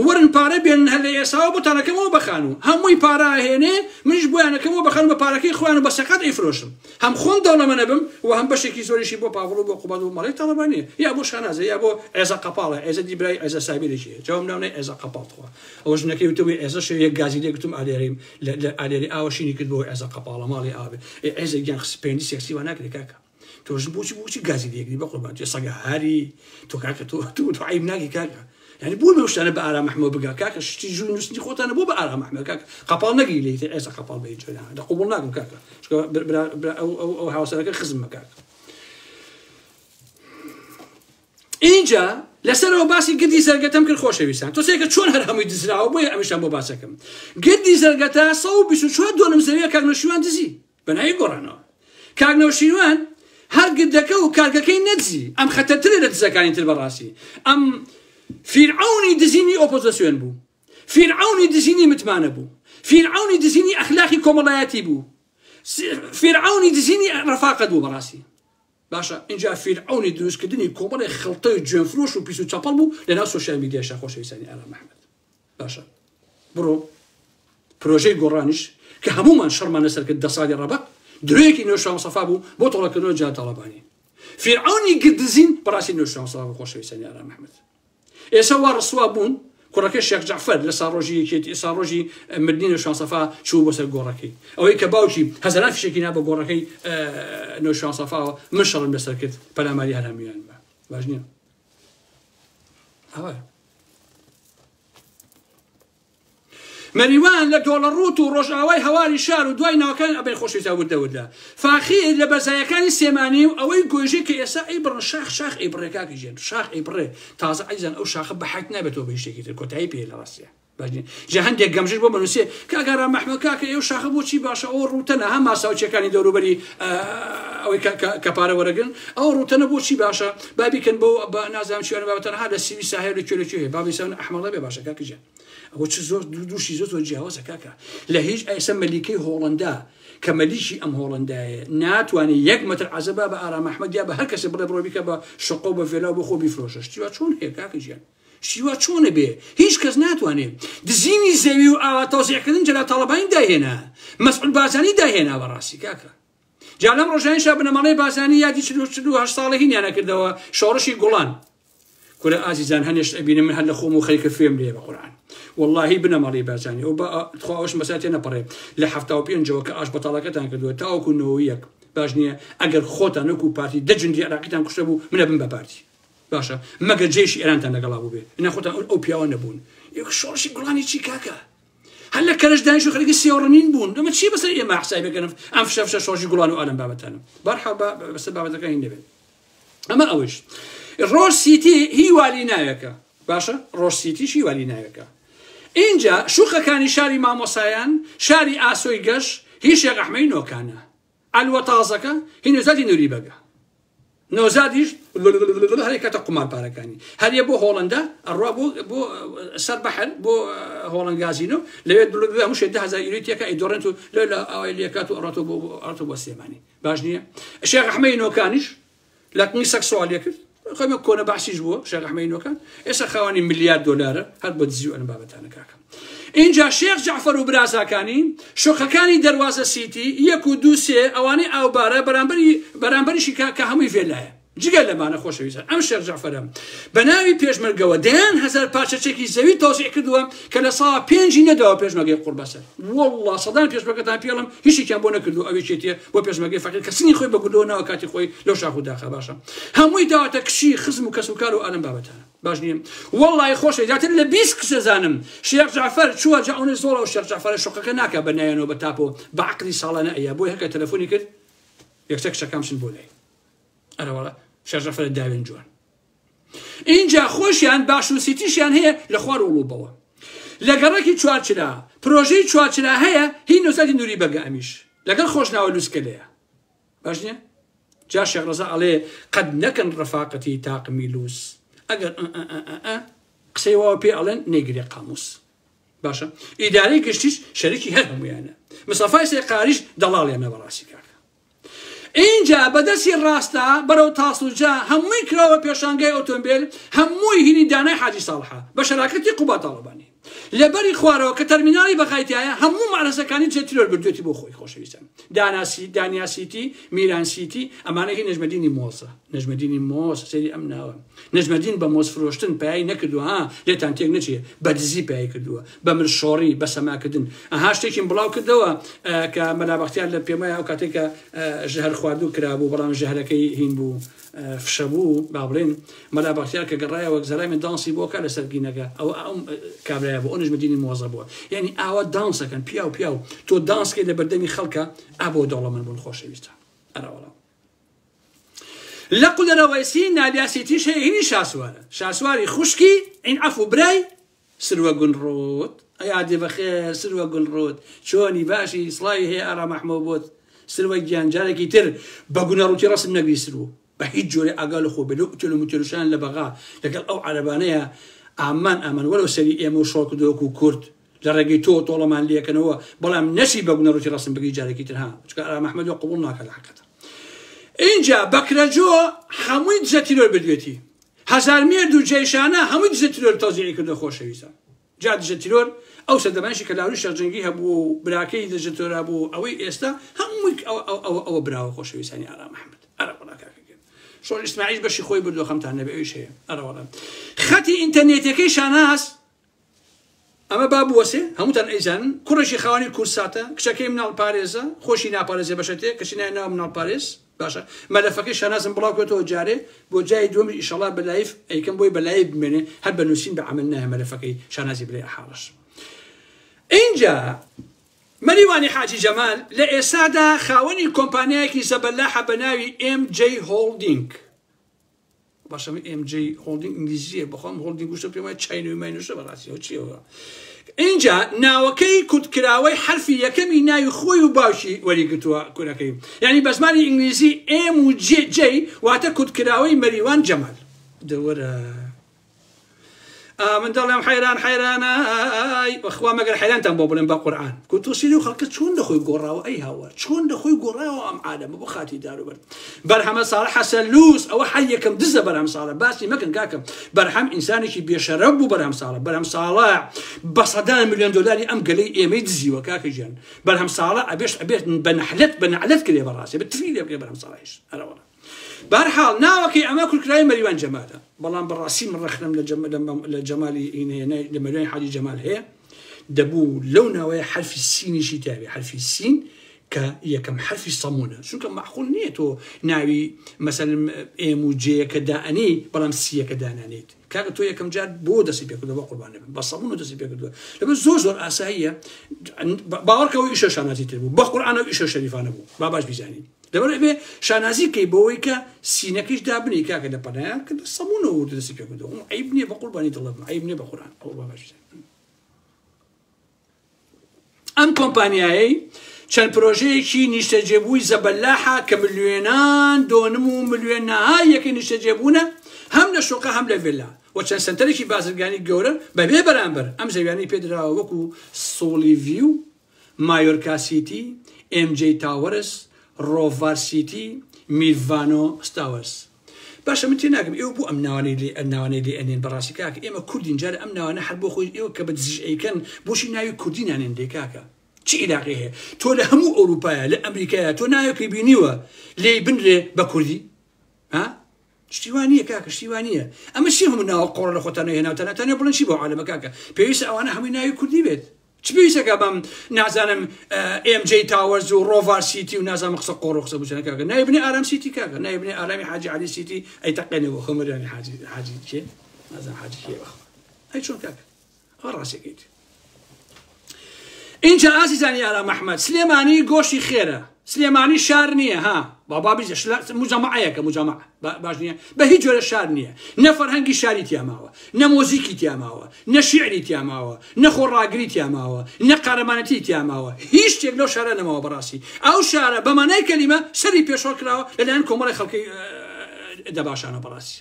وەرن پارە بێن هەر لە ئێساوە بۆتانەکەمەوە بەخان و هەمووی پارە ئەهێنێ منش بۆیانەکەمەوە بەخان بە پارەکەی خۆیان و بە سەقەت ئەیفرۆشم هەم خۆم دەوڵەمەنە بم و هەم بەشێکی زۆریشی بۆ پاڤڵ و بۆ قوبات و مەڵەی تەڵەبانیە یا بۆ شانازە یا بۆ ئێزە قەپاڵە ئێزە دیبرای ئێزە سابیرێکی جواب ناونەی ئێزە قەپاڵخوا ئەوە ژنەکەی وتەوەی ئێزە شێ یەک گازی لێ گوتم ئالێریم لە ئالێری ئاوەشینی کرد بۆ ئێزە قەپاڵە ماڵی ئاوێ ئێزە گیان خسپێنی سێکسی وا ناکرێت کاکە تۆژ بۆچی گازی لێگری بە قوربان تۆ سەگە هاری تۆ کاکە تۆ عیب ناگی کاکە يعني بو مشتانه بآرام محمود بقى كاكا شتي جو نسني خوت انا بو بآرام محمود كاكا قبال نقي لي عيسى قبال بيجي هذا قبول ناقم كاكا او حواسنا خزم كاكا اینجا لەسەرەوە باسی گردی زەرگەتەم کرد خۆشەویستان تۆ سێکە چۆن هەر هەمووی دزراوە بۆیە ئەمیشان بۆ باسەکەم گردی زەرگەتە 124 دۆنم زەویە کاکنەوشیوان دزی بەناوی گۆڕانەوە کاکنەوشیوان هەر گردەکە و کارگەکەی نەدزی ئەم خەتەرترە لە دزەکانی تر بەڕاستی ئەم فیرعونی دزینی ئۆپۆزیسیۆن بوو فیرعونی دزینی متمانە بوو فیرعونی دزینی ئەخلاقی کۆمەڵایەتی بوو فیرعونی دزینی ڕەفاقەت بوو بەڕاستی باشە اینجا فیرعونی دروستکردنی کۆمەڵی خەڵتەی جوێنفرۆش و پیس و چاپەڵ بوو لەناو سۆشیال میدیاشا خۆشەویستانی ئارام محەممەد باشە بڕۆ پرۆژەی گۆڕانیش کە هەمومان شەڕمان لەسەر کرد 10 ساڵی ڕەبق درۆیەکی نوێژراوە سەفا بوو بۆ تۆڵەکردنەوە جا تاڵەبانی فیرعونی گرددزین بەڕاستی نوێژراوە سەفا بوو خۆشەویستانی ئارام محەممەد ئێستا وا ڕسوا بوون کوڕەکەی شێخ جەعفەر لە ساڕۆژی مردنی نوێژراوە سەفا چوو بۆ سەر گۆڕەکەی ئەوەی کە باوکی هەزاران فیشێکی نا بە گۆڕەکەی نوێژراوە سەفاوە من شەڕم لەسەر کرد پەلاماری هەرامیان بە باش نییە ئەوە مەریوان لە دۆڵەڕوت و ڕۆژئاوای هەواری شار و دوای ناوەکان ئەبێ خۆشەویستە وردەوردە فاخیر لە بەرزایەکانی سێمانی و ئەوەی گۆژەی کە ئێستا ئەیبڕن شاخ ئەیبڕێ کاکی ژێن شاخ ئەیبڕێ تازە ئەیزان ئەو شاخە بە حەک نابێتەوە بە شتێکی تر کۆتایی پێ لە ڕاستیە جا هەندێک گەمژش بۆ بنووسێ کاکە ئارام محەممەد کاکە ئێو شاخە بۆچی باشە ئەو ڕوتەنە هەم ماساوچەکانی دەوروبەری ئەوەی کەپارە وەرەگرن ئەو ڕوتەنە بۆچی باشە بابیکەن بۆ بە نازانم چیوانە بابەتەنها لە سیوی ساحێر لەکوێ بابی سەون ئەحمەڵە بێ باشە کاکە ژێن ئەوە چ زۆر دووشی زۆر جیاوازە کاکە لە هیچ ئەیسە مەلیکەی هۆڵەندا کە مەلیکی ئەم هۆڵەندایە ناتوانێت 1 مەتر عەزەبا بە ئارام محەممەد یا بە هەر کەسێ بڵێ بڕۆ بیکە بە شقە و بە فێلا و بە خۆ بیفرۆشە شتیوا چۆن هەیە کاکە ژیان شتیوا چۆنە بێ هیچ کەس ناتوانێت دزینی زەوی و ئاوا تەوزیعکردن جەلا تاڵەبانی داهێنا مەسعود بارزانی داهێنا بەڕاستی کاکە جا لەم ڕۆژانیشا بنەماڵەی بارزانی یادی 48 ساڵە هینیان نەکردەوە شۆڕشی گوڵان کورە ئازیزان هەنێشت ئەبینم من هەر لە خۆم و خەریکە فێم لێ بە قورئان واللهی بنەماڵی بارزانی ئەو بەخوا ئەوش مەساتێ نەپەڕێ لە 75ەوە کە ئاش بەتاڵەکەتان کردووە تاوەکو 91 باش نییە ئەگەر خۆتان وەکو پارتی دەجندی عراقیتان کوشتە بوو منە بن بە پارتی باشە مەگە جێشی ئێرانتان لەگەڵا بوو بێ ئەنا خۆتان ئەو پیاوە نەبوون شۆڕشی گوڵانی چی کاکە هەر لە کەرش دانیش و خەریکی سێوەڕنین بوون دەمە چی بەسەر ئێمە حسابی بکەن ئەم فشە شۆڕشی گوڵان و ئالەم بابەتانم بەرحەڵ بەسەر بابەتەکە هین دەبێت ئەمە ئەوش ڕۆژ سیتی هی والی ناوێکە باشە ڕۆژ سیتیش هی والی ناوێکە اینجا شوخەکانی شاری مامۆسایان شاری ئاسۆی گەشت هی شێخ ئەحمەدی نۆکانە ئەلوە تازەکە هی نۆزادی نووری بەگە نۆزادیش هەرێکاتە قومارپارەکانی هەریە بۆ هۆڵەندا ئەڕوا بۆ سەر بەحر بۆ هۆڵەند گازینۆ لەوێ هەموو شێ 10,000 یورۆ تێکە ئەیدۆڕێن و لە ئەوەی لێکات و ئەڕاتۆ بۆ سلێمانی باش نییە شێخ ئەحمەدی نۆکانیش لە کنی سەکسوالیە کرد خۆمە کۆنە باشیش بووە شێخ ئەحمەدی نۆکان ئێستا خاوەنی ملیار دۆلارە هەر بۆ دزی و ئەم بابەتانە کاکە اینجا شێخ جەعفەر و برازاکانی شۆخەکانی دەروازە سیتی 1 و 2 3 ئەوانەی ئاوبارە بەرامبەریشی کە هەمووی فێلایە جگە لەمانە خۆشەویستان ئەم شێخ جەعفەرە بە ناوی پێشمەرگەوە دەیان هەزار پارچەچێکی زەوی تۆزیع کردووە کە لە ساڵ 5 نەداوە پێشمەرگەی قوڕ بەسەر والله سەدان پێشمەرگەتان پێڵم هیچیان بۆ نەکردو ئەوەی چێتیە بۆ پێشمەرگەی فەقیر کە سنی خۆی بەگودۆنەوە کاتی خۆی لەو شاخ و داخە باشە هەمووی داواتە کشی خزم و کەسوکار و ئەلم بابەتانە باش نییە والله خۆشە زیاتر لە 20 کچە زانم شێخ جەعفەر چووە جاونی زۆرە و شێخ جەعفەر شوقەکە ناکە بەنایەنەوە بە تاپۆ بە عەقلی ساڵانە ئەیە بۆی هەکە تەلەفۆنی کرد یەکسە کچەکەمشن بۆ لای ئەرەوەڵە شێخ جەعفەر داوێن جوان اینجا خۆشیان باش و سیتیشیان هەیە لە خوار وڵوبەوە لە گەڕێکی چوارچرا پرۆژەی چوارچرا هەیە هی نووسەتی نووری بەگە ئەمیش لەگەڵ خۆشناوە لوسکەلەیە باش نییە جا شێخ ڕەزا ئەڵێ قەد نەکەن ڕەفاقەتی تاقمی لووس ئەگەر قسەی واوە پێ ئەڵێن نەیگرێ قاموس باشە ئیدارەی گشتیش شەریکی هەر هەمویانە مستەفای سێقاریش دەڵاڵێمە بەڕاستی کاکە اینجا بەدەستی ڕاستە بەرەو تاسوجا هەمووی کراوە پێشانگای ئۆتۆمبیل هەمووی هینی دانای حاجی ساڵحە بە شەراکەتی قوبا تاڵبانی لەبەری خوارەوە کە تەرمیناڵی بەخایەتایە هەموو مارەسەکانی جێتیرۆر بردوێتی بۆ خۆی خۆشەویستان دانیاسیتی میرانسیتی ئەمانەی نەژمەدینی مۆسە نەژمەدینی مۆس سەیری ئەم ناوە نەژمەدین بە مۆس فرۆشتن پایایی نەکردووە ها لێتان تێک نەچێ بە دزی پایایی کردووە بە مرشۆڕی بە سەماکردن ئەها شتێکی بڵاو کردەوە کە مەلابەختیار لە پێمای ئەو کاتێک کە ژەهر خواردوو کرابوو بەڵام ژەهرەکەی هین بوو فشەبوو با بڵێن مەلابەختیار کە گەڕایەوە گزەرای من دانسی بۆ کە لە سەرگینەکە ئەو کابرایە بۆ ئەو نەژمەدینی مۆزە بووە یعنی ئاوا دانسەکەن پیا و پیا و تۆ دانسکەی لە بەردەمی خەڵکە ئابۆ دەوڵەمەند بوون خۆشەویستە ئەرەوەڵە لە قولەرەوەیسی نادیاسیتیش هەیە هینی شاسوارە شاسواری خوشکی ئین عەفو برای سروە گونڕۆت ئەیادێ بەخێر سروە گونڕۆت چۆنی باشی سڵاوی هەیە ئارام ئەحمەد بۆت سروە گیانجارێکی تر بە گونەڕوتی ڕەسم نەگری سرو بە هیچ جۆرێ ئاگا لە خۆ بێ لەو ئوتێل و موتێلوشان لە بەغا لەگەڵ ئەو عەرەبانەیە ئامان وەرەوە سەری ئێمە و شۆڵ کردووەکو کورد لە ڕێگەی تۆ تۆڵەمان لێکەنەوە بەڵام نەچی بە گونەڕوتی ڕەسم بگری جارێکی تر ها چکە ئارام ئەحمەد قبوڵ ناکە لە حەقەتە اینجا بەکرەجۆ هەمووی دزە تیرۆر بردوێتی هەزار مێرد و جێشانە هەمووی دزە تیرۆر تەوزیعی کردو خۆشەویستە جا دزە تیرۆر ئەو سەردەمانشی کە لاوی شەرجەنگی هەبوو و براکەی دزە تیرۆرا بوو ئەوەی ئێستا هەمووی ئەوە براوە خۆشەویستانی ئارام ئەحمەد ئەرەوەڵا کاکەگەن شۆڕ ئیسماعیل بەشی خۆی بردووە خەمتان نەبێ ئەویش هەیە ئەرەوەڵا خەتی ئینتەرنێتەکەی شاناس ئەمە با بوەسێ هەمووتان ئەیزانن کوڕێکی خاوەنی کورساتە کچەکەی مناڵ پارێزە خۆشی ناپارێزێ بەشەتێ کەچی ناوە مناڵ پارێز باشە مەلەفەکەی شانازم بڵاو کردەوە جارێ بۆ جای دووەمی ئیشەڵا بە لایف ئەیکەم بۆی بە لایف بمێنێ هەر بە نووسین بە عەمەل نایە مەلەفەکەی شانازی بڵێ ئەحاڵش اینجا مەریوانی حاجی جەمال لە ئێستادا خاوەنی کۆمپانیایەکی زەبەلاحە بە ناوی MJ هۆڵدینگ باشە MJ هۆڵدینگ ئینگلیزیە بەخۆم هۆڵدینگ وشتە پێم وایە چاینەوەی ماینوشە بەڕاستیەوە چیەوە اینجا ناوەکەی کورتکراوەی حرفی یەکەمی ناوی خۆی و باشی وەریگرتووە کوورەکەی یعنی بە زمانی ئینگلیزی M و J واتە کورتکراوەی مەریوان جەمال دەوەرە من دەڵێم حەیرانە بەخوا مەگەر حەیرانتان بۆ بڵێم بە قورئان کوتوسیلی و خەڵکە چۆن دەخۆی گۆڕاوە ئەی هاوار چۆن دەخۆی گۆڕاوە ئەم عالەمە بۆ خاتی داروبەر بەرهەمە ساڵح حەسەن لووس ئەوە حەی یەکەم دزە بەرهەم ساڵە باسی مەکەن کاکەم بەرهەم ئینسانێکی بێشەرەف بوو بەرهەم ساڵە بە سەدان ملیۆن دۆلاری ئەم گەلەی ئێمەی دزیوە کاکە گیان بەرهەم ساڵە ئەبێت بە نەحلەت کرێ بەڕاستی بە تفری لێ بکرێ بەرهەم ساڵەیش هەرەوەڵە بەرحاڵ ناوەکەی ئەمە کورتکراوی مەریوان جەمالە بەڵام بەڕاستی من ڕەخنم لە جەمالی لە مەریوانی حاجی جەمال هەیە دەبوو لەو ناوەیە حرفی سینیشی تاوی حرفی سین کە یەکەم حرفی سەمونە چونکە معقول نییە تۆ ناوی مەسەلەن M و J کە دائەنی بەڵام سیەکە دانانیت کاکە تۆ یەکەم جار بۆ دەستی پێ کردووە بە قوربان بێم بە سەمون و دەستی پێ کردووە لەبەر زۆر ئاساییە باوەڕکەوە ئیشە شانازی تر بوو بە قورئانەوە ئیشە شەریفانە بوو با باش بیزانین لەبەر بێ شانازی کەی بەوەی کە سینەکەیش دابنی کاکە لە پەنایە کە سەمونەوە دەستی پێ کردووە عیب نییە بە قوربانی دڵم عیب نییە بە قورئان با باش بیزانین ئەم کۆمپانیایەی چەند پرۆژەیەکی نیشتەجێبووی زەبەلاحە کە ملیۆنان دۆنم و ملیۆنەهایەکی نیشتەجێبوونە هەم لە شوقە هەم لە ڤیلا و چەند سنتەرێکی بازرگانی گەورە بەبێ بەرامبەر ئەم زەویانەی پێدراوە وەکو سۆلیڤیو مایۆرکا سیتی MJ تاوەرس ڕۆڤار سیتی میرڤانۆ ستاوەرس باشە من تێ ناکەم ئێوە بوو ئەم ناوانەی لێ ئەنێن بەڕاستی کاکە ئێمە کوردین جارە ئەم ناوانە هەر بۆ خۆی ئێوە کە بە دزیش ئەیکەن بۆشی ناوی کوردینانێن دێ کاکە چی علاقەی هەیە تۆ لە هەموو ئەوروپایە لە ئەمریکایە تۆ ناوێکی بینیوە لێی بنرێ بە کوردی ها شتیوانیە کاکە شتیوانیە ئەمە چی هەموو ناوە قۆڕ لە خۆتانە هێناوتەنە بڵێن چی بۆ عالەمە کاکە پێویستە ئەوانە هەمووی ناوی کوردی بێت چ پێویستەکە بەم نازانم MJ تاوەرز و ڕۆڤار سیتی و نازانم قسە قۆڕ و قسە بچەنە کاکە نایبنێ ئارام سیتی کاکە نایبنێ ئارامی حاجی علی سیتی ئەی تەقێنەوە خۆمەریانی حاجی کێ نازانم حاجی کێ بەخوا ئەی چۆن کاکە ئەوە ڕاستیەکەیت اینجا ئازیزانی ئارام ئەحمەد سلێمانی گۆشتی خێرە سلێمانی شار نییە ها بابا بیزە مجەمەعەیەکە مجەمەع باش نییە بە هیچ جۆرە شار نییە نە فەرهەنگی شاری تیاماوە نە مۆزیکی تیاماوە نە شیعری تیاماوە نە خۆڕاگری تیاماوە نە قارەمانەتی تیاماوە هیچ شتێک لەو شارە نەماوە بەڕاستی ئەو شارە بە مانای کەلیمە سەری پێشۆ کراوە لەلایەن کۆمەڵی خەڵکی دەباشانە بەڕاستی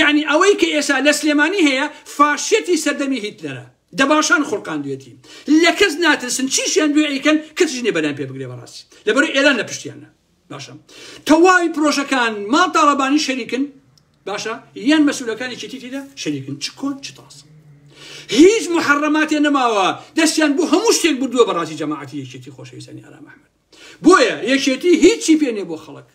یعنی ئەوەی کە ئێستا لە سلێمانی هەیە فاشێتی سەردەمی هیتلەرە دەباشان خۆڵقاندوێتی لە کەس ناترسن چیشیان دوێ ئەیکەن کەسژنێ بەلایان پێ بگرێ بەڕاستی لەبەرەوەی ئێران لە پشتیانە باشە تەواوی پرۆژەکان ماڵ تاڵەبانی شەریکن باشە یان مەسئولەکانی چێتی تێدا شەریکن چ کۆن چ تاس هیچ محەڕەماتێ نەماوە دەستیان بۆ هەموو شتێک بردووە بەڕاستی جەماعەتی یەکێتی خۆشەویستانی ئارام ئەحمەد بۆیە یەکێتی هیچی پێ نییە بۆ خەڵک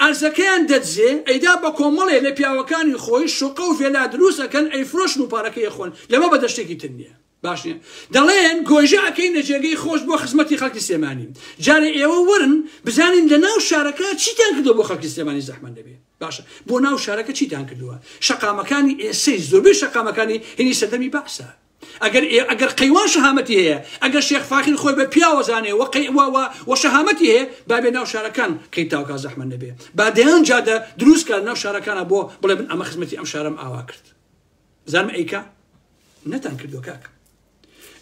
ئەرزەکەیان دەجێ ئەیدا بە کۆمەڵێ لە پیاوەکانی خۆی شوقە و فێلا دروستەکەن ئەیفرۆشن و پارەکەی خۆن لەمە بە دەشتێکی تر نییە باش نییە دەڵێن گۆژە ئەەکەین لە جێگەی خۆش بۆ خزمەتی خەڵکی سلێمانی جارێ ئێوە وەرن بزانین لە ناو شارەکە چیتان کردووە بۆ خەڵکی سلێمانی زەحمەت دەبێت باشە بۆ ناو شارەکە چیتان کردووە شەقامەکانی ئێسەی زۆربەی شەقامەکانی هێنی سەردەمی بەعسە ئەگەر قەیوان شەهامەتی هەیە ئەگەر شێخ فاخر خۆی بە پیاوەزانێ و شەهامەتی هەیە بابێ ناو شارەکان کەی تاوکە زەحمەت نەبێ با دەیان جادە دروستکە ناو شارەکانە بۆ بڵێ بن ئەمە خزمەتی ئەم شارەم ئاوا کرد زانم ئەیکا نەتان کردووە کاکە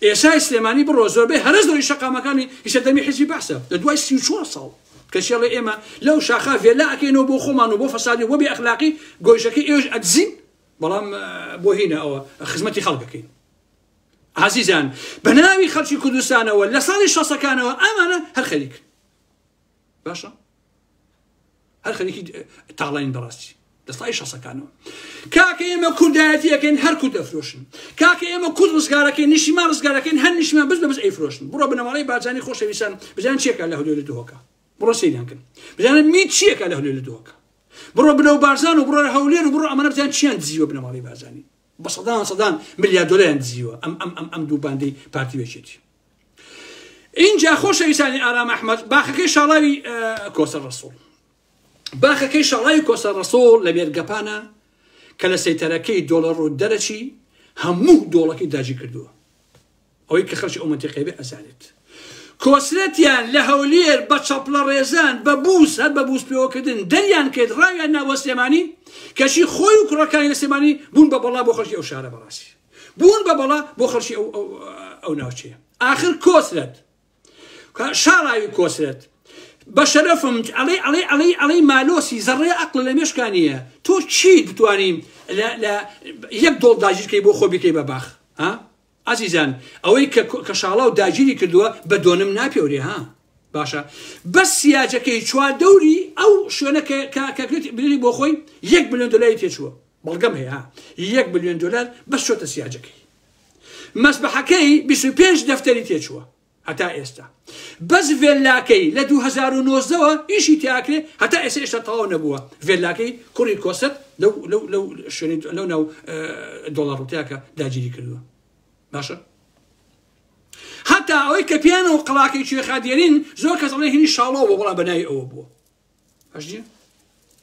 ئێسای سلێمانی بڕۆ زۆربەی هەرز دەوری شەقامەکانی سەردەمی حیزبی بەعسە لە دوای 34 ساڵ کەشێڵێ ئێمە لەو شاخا فێلا ئەکەینەوە بۆ خۆمان و بۆ فەسادی وە بێ ئەخلاقی گۆیشەکەی ئێوەش ئەدزین بەڵام بۆ هینە ئەوە خزمەتی خەڵکەکەین عزیزان بە ناوی خەڵکی کوردستانەوە لە ساڵی 60ەکانەوە ئەمانە هەر خەریک باشە هەر خەریکی تاڵین بەڕاستی لە ساڵی 60ەکانەوە کاکە ئێمە کوردایەتیەکەین هەر کورد ئەفرۆشن کاکە ئێمە کورد ڕزگارەکەین نیشیمان ڕزگارەکەین هەر نیشیمان بز بەبز ئەیفرۆشن بڕۆ بنەماڵەی بارزانی خۆشەویستان بزانن چیەکە لە هەولێر لە دۆکە بڕۆ سەیریان کرد بزانن میت چیەکە لە هەولێر لە دۆکە بڕۆ بنەو بارزان و بڕۆ هەولێر و بڕۆ ئەمانە بزانن چیان دزیوە بنەماڵەی بارزانی بە سەدان ملیار دۆلەریان دزیوە ئەم دوو باندەی پارتی وێچێتی اینجا خۆشەویستانی ئارام ئەحمەد باخەکەی شاڵاوی کۆسەر ڕەسوڵ باخەکەی شاڵاوی کۆسەر ڕەسوڵ لە بێرگەپانە کە لە سەیتەرەکەی دۆڵەڕ و دەرەچی هەموو دۆڵەکەی داگیر کردووە ئەوەی کە خەڵکی ئەو مەنتیقەی بێ ئەزانێت کۆسرەتیان لە هەولێر بە چەپڵە ڕێزان بە بوس هەر بە بوس پێوەکردن دەریان کرد ڕاویان ناوە سلێمانی کەشی خۆی و کوڕەکانی لە سلێمانی بوون بە بەڵا بۆ خەڵکی ئەو شارە بەڕاستی بوون بە بەڵا بۆ خەڵکی ئەو ناوچەیە ئاخر کۆسرەت شاڵاوی کۆسرەت بە شەرەفم ئەڵەی مالۆسی زەڕێ عەقڵ لە مێشکانیە تۆ چی دەتوانیم لە یەک دۆڵ داگیرکەی بۆ خۆ بکەی بە باخ عزیزان ئەوەی کە شاڵاو داگیری کردووە بە دۆنم ناپێورێ ها باشە بەس سیاجەکەی چوار دەوری ئەو شوێنە بێنی بۆ خۆی 1 بلیۆن دۆلاری تێچووە بەڵگەم هەیە 1 بلیۆن دۆلار بەس چۆتە سیاجەکەی مەسبەحەکەی 25 دەفتەری تێچووە هەتا ئێستا بەس ڤێلاکەی لە 2019ەوە ئیشی تیاکرێ هەتا ئێستا تەواو نەبووە ڤێلاکەی کوڕی کۆسەر لەو شوێنی لەو ناو دۆڵار ڕوتیاکە داگیری کردووە باشە هەتا ئەوەی کە پیانە و قەڵاکەی کوێخادێرین زۆر کەس دەڵێن هینی شاڵەوە بۆ بەڵام بەناوی ئەوە بووە هەشجێ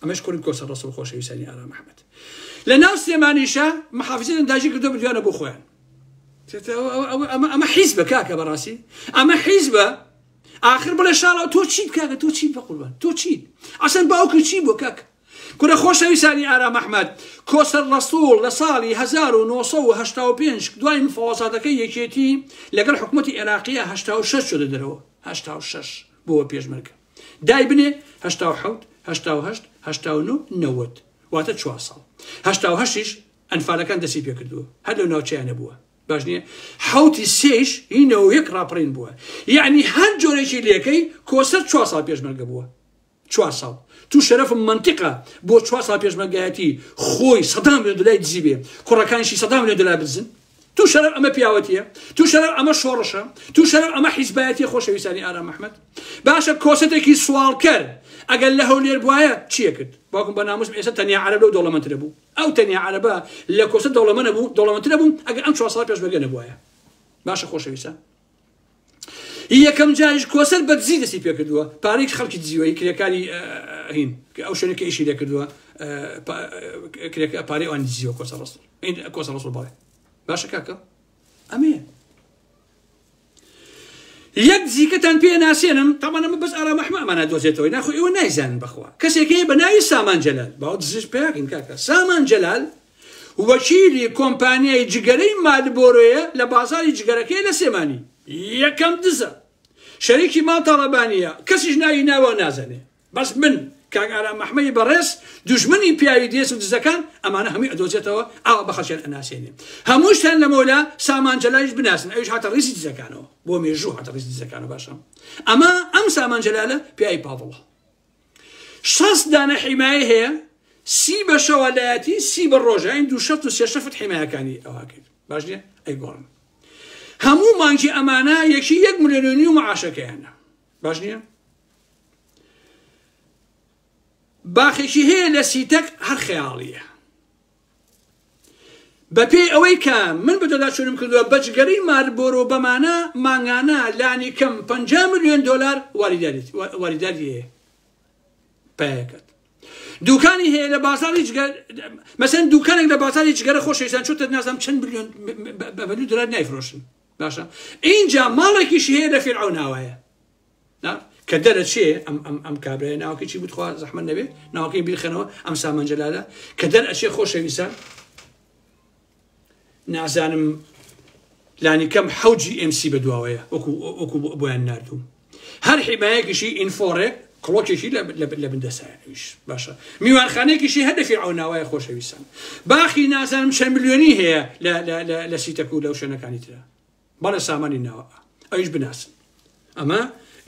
ئەمەش کوڕی کۆسەر ڕەسوڵ خۆشەویستانی ئارام ئەحمەد لە ناو سلێمانیشە محافزێنن داگیر کردووە بردویانە بۆ خۆیان ئەمە حیزبە کاکە بەڕاستی ئەمە حیزبە ئاخر بڵێ شاڵەوە تۆ چیت کاکە تۆ چیت بە قوربان تۆ چیت ئەسەن باوکت چی بۆ کاکە کوڕە خۆشەویستانی ئارام ئەحمەد کۆسەر ڕەسوڵ لە ساڵی 1985 دوای مفاوەزاتەکەی یەکێتی لەگەڵ حکوومەتی عێراقیە 86 شدە دەرەوە 86 بۆوە پێشمەرگە دای بنێ 87 88 89 90 واتە 4 ساڵ 88ش ئەنفالەکان دەسی پێ کردووە هەر لەو ناوچەیانە بووە باش نییە حوتی سێش هینەوە یەک ڕاپڕین بووە یعنی هەر جۆرێکی لێکەی کۆسەر 4 ساڵ پێشمەرگە بووە 4 ساڵ تو شەرەفم منتیقە بۆ 4 ساڵ پێشمەرگایەتی خۆی 100 ملیۆن دۆلاری دزی بێ کوڕەکانیشی 100 ملیۆن دۆلار بدزن تو شەرەف ئەمە پیاوەتیە، تو شەرەف ئەمە شۆڕشە، تو شەرەف ئەمە حیزبایەتیە. خۆشەویستانی ئارام محمەد، باشە کۆسەتێکی سوالکەر ئەگەر لە هەولێر بواە چیە کرد؟ باوکم بە ناموسم ئێستا تەنیا عەرەب و دەوڵەمەندترە بوو. ئەو تەنیا عەرەبە لە کۆسەت دەوڵەمەندترە بوو ئەگەر ئەم 4 ساڵ پێش بەگە نەبووایە. باشە خۆشەویستە، یەکەم جاریش کۆسەر بە دزی دەستی پێ کردووە، پارەی خەڵکی دزیوە، کرێکاری هین ئەو شوێنێکی ئیشی لێ کردووە، پارەی ئەوان دزیوە کۆسەر ڕەسوڵ باڵێ. باشە کاکە ئەمەیە. یەک جیکەتان پێ ناسێنم، تاوانەمە بەس ئارام محمەدمانە دۆزێتەوەی، ناخۆ ئێوە نایزانن بەخوا. کەسێکی بە ناوی سامان جەلال، باوە دزش پێیاکەین کاکە. سامان جەلال وەکیلی کۆمپانیای جگەرەی مالبۆرۆیە لە بازاری جگەرەکەی لە سێمانی. یەکەم دزە، شەریکی ماڵ تاڵەبانیە، کەسیش ناوی ناوە نازانێ. بەس من کاک ئارام محمەدی بەڕێز دوژمنی پیاوی دێس و دزەکان ئەمانە هەمووی ئەدۆزێتەوە، ئاوا بە خەڵکیان ئەناسێنێ. هەمووشتان لە مۆلا سامان جەلالیش بناسن، ئەویش هاتە ڕیزی دزەکانەوە، بۆ مێژوو هاتە ڕیزی دزەکانەوە. باشە ئەمە ئەم سامان جەلالە پیاوی پاڵڵە. 6 دانە حیمایە هەیە، 30 بە شەوەلایەتی، 30 بە ڕۆژە، این 2 شەفت و 3 شەفت حیمایەکانی ئەوە کرد. باش نییە؟ ئەیگۆڕن. هەموو مانگی ئەمانە یەکی 1 ملیۆن و معاشەکەیانە. باش نییە؟ باخێکی هەیە لە سیتەک هەر خەیاڵیە. بەپێی ئەوەی کە من بەدەدا چۆنم کردووە بەجگەرەی ماربۆرۆ بەمانە مانگانە لانی کەم 50 ملیۆن دۆلار واریداری هەیە پایەکەت. دوکانی هەیە لە بازاری جگەر، مەسەن دوکانێک لە بازاری جگەرە خۆشەویستان چۆتە نازانم چەند ملیۆن بەبەلو دۆلار نایفرۆشن. باشە اینجا ماڵێکیشی هەیە لە فیرعەوناوایە کە دەرەچێ ئەم کابرایە ناوەکەی چی بوو خوا زەحمەت نەبێ ناوەکەی بیرخێنەوە، ئەم سامان جەلالە کە دەرئەچێ خۆشەویستان نازانم لانی کەم حەوجی MC بەدواوەیە وەکو بۆیان نردوم. هەر حیمایەکیشی ئینفۆڕێک کڵۆکێکی لە بندەسایەویش. باشە میوانخانەیەکیشی هەر لە فیرعەوناوایە خۆشەویستان. باخی نازانم چەند ملیۆنی هەیە لە سیتەک و لەو شوێنەکانی ترە، بەڵێ سامانی ناوە ئەویش بناسن. ئەمە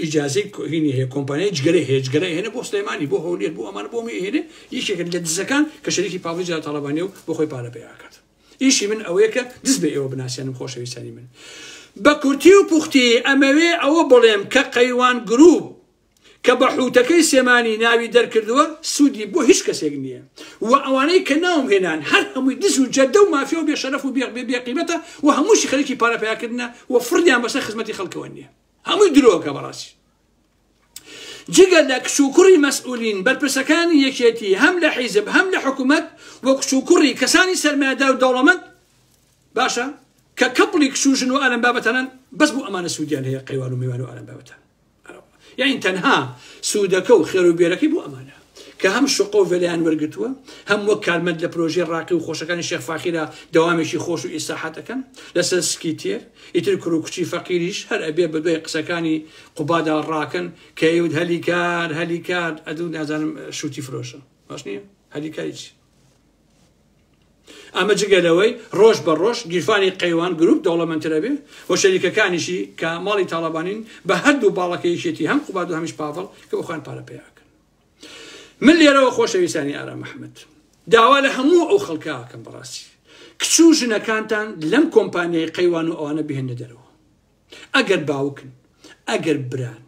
ئیجازەی هینی هەیە، کۆمپانیای جگەرەی هەیە، جگەرەی هێنە بۆ سلێمانی، بۆ هەولێر، بۆ ئەمانە، بۆ هێنێ یەکێکە لە دزەکان کە شەریکی پاڵی جا تاڵەبانیە و بۆ خۆی پارە پێیاکات. ئیشی من ئەوەیە کە دز بە ئێوە بناسیێنم خۆشەویستانی من. بە کورتی و پوختی ئەمەوێ ئەوە بڵێم کە قەیوان گروپ کە بە حوتەکەی سێمانی ناوی دەرکردووە سوودی بۆ هیچ کەسێک نییە، و ئەوانەی کە ناوم هێنان هەر هەمووی دز و جەدە و مافیا و بێشەرەف و بێقیمەتە و هەمووشی خەریکی پارە پێیاکردنە و فردیان بەسەر خزمەتی خەڵکەوە نییە، هەمووی درۆکە بەڕاستی. جگە لە کشوکوڕی مەسئولین بەرپرسەکانی یەکێتی هەم لە حیزب هەم لە حکوومەت وە کشوکوڕی کەسانی سەرمایەدار و دەوڵەمەند باشە کە کەپڵی کشوژن و ئالەم بابەتانن بەس بۆ ئەمانە سوودیان هەیە قەیوان و میوان و ئالەم بابەتان. یعنی تەنها سوودەکە و خێر و بێرەکەی بۆ ئەمانە کە هەم شوقە و vێلەیان وەرگتووە، هەم وەک کارمەند لە پرۆژەی ڕاقی و خۆشەکانی شێخ فاخیرە دەوامێکی خۆش و ئیساحەتەکەن لەسەر سکیتێر، ئیتر کوڕ و کچی فەقیریش هەر ئەبێ بە دوای قسەکانی قوبادا ڕاکەن کە ئێوت هەلیکار ئەدوو نازانم شوتی فرۆشە. باش نییە؟ هەلیکاری چی؟ ئەمە جگەلەوەی ڕۆژ بە ڕۆژ گیرفانی قەیوان گروپ دەوڵەمەندترە بێ و شەریکەکانیشی کە ماڵی تاڵەبانین بە هەردوو باڵەکەیشێتی هەم قوباد و هەمیش پاڤڵ کە بۆ خۆیان پارە پێیاکەن. من لێرەوە خۆشەویستانی ئارام محمەد داوا لە هەموو ئەو خەڵکاکەم بەڕاستی کچوو ژنەکانتان لەم کۆمپانیای قەیوان و ئەوانە بهێنە دەرەوە. ئەگەر باوکن، ئەگەر بران،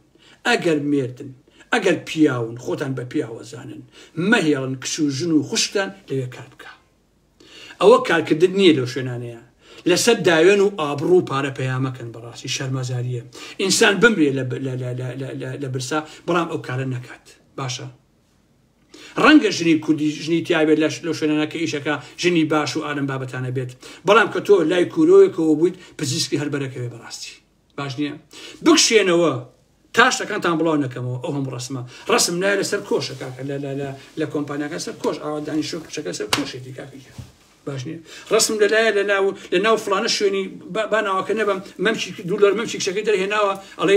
ئەگەر مێردن، ئەگەر پیاون، خۆتان بە پیاوەزانن، مەهێڵن کچوو ژن و خوشتان لەوێ کار بکە. ئەوە کارکردن نییە لەو شوێنانەیە، لەسەر داوێن و ئابڕوو و پارە پەیامەکەن بەڕاستی شەرمەزاریە. ئینسان بمرێ لە برسا بەڵام ئەو کارە نەکات. باشە ڕەنگە ژنی کوردی ژنی تیابێت لەو شوێنانەکە ئیشەکە ژنی باش و ئالەم بابەتانە بێت، بەڵام کە تۆ لای کوورۆیەکەوە بوویت پزیسکی هەربەرەکەوێ بەڕاستی. باش نییە؟ بکشێنەوە تا شتەکانتان بڵاو نەکەمەوە. ئەو هەموو ڕسم نایە لەسەر کۆشە کاکە لە کۆمپانیاکە سەر کۆش ئاوادانی شۆ کچەکە سەر کۆشێتی کاکەیە. باش نییە؟ ڕسم لەلایە لە ناو فڵانە شوێنی باناوەکە نەبم مەمچی دوولەر مەمچی کچەکەی دەرهێناوە ئەڵێ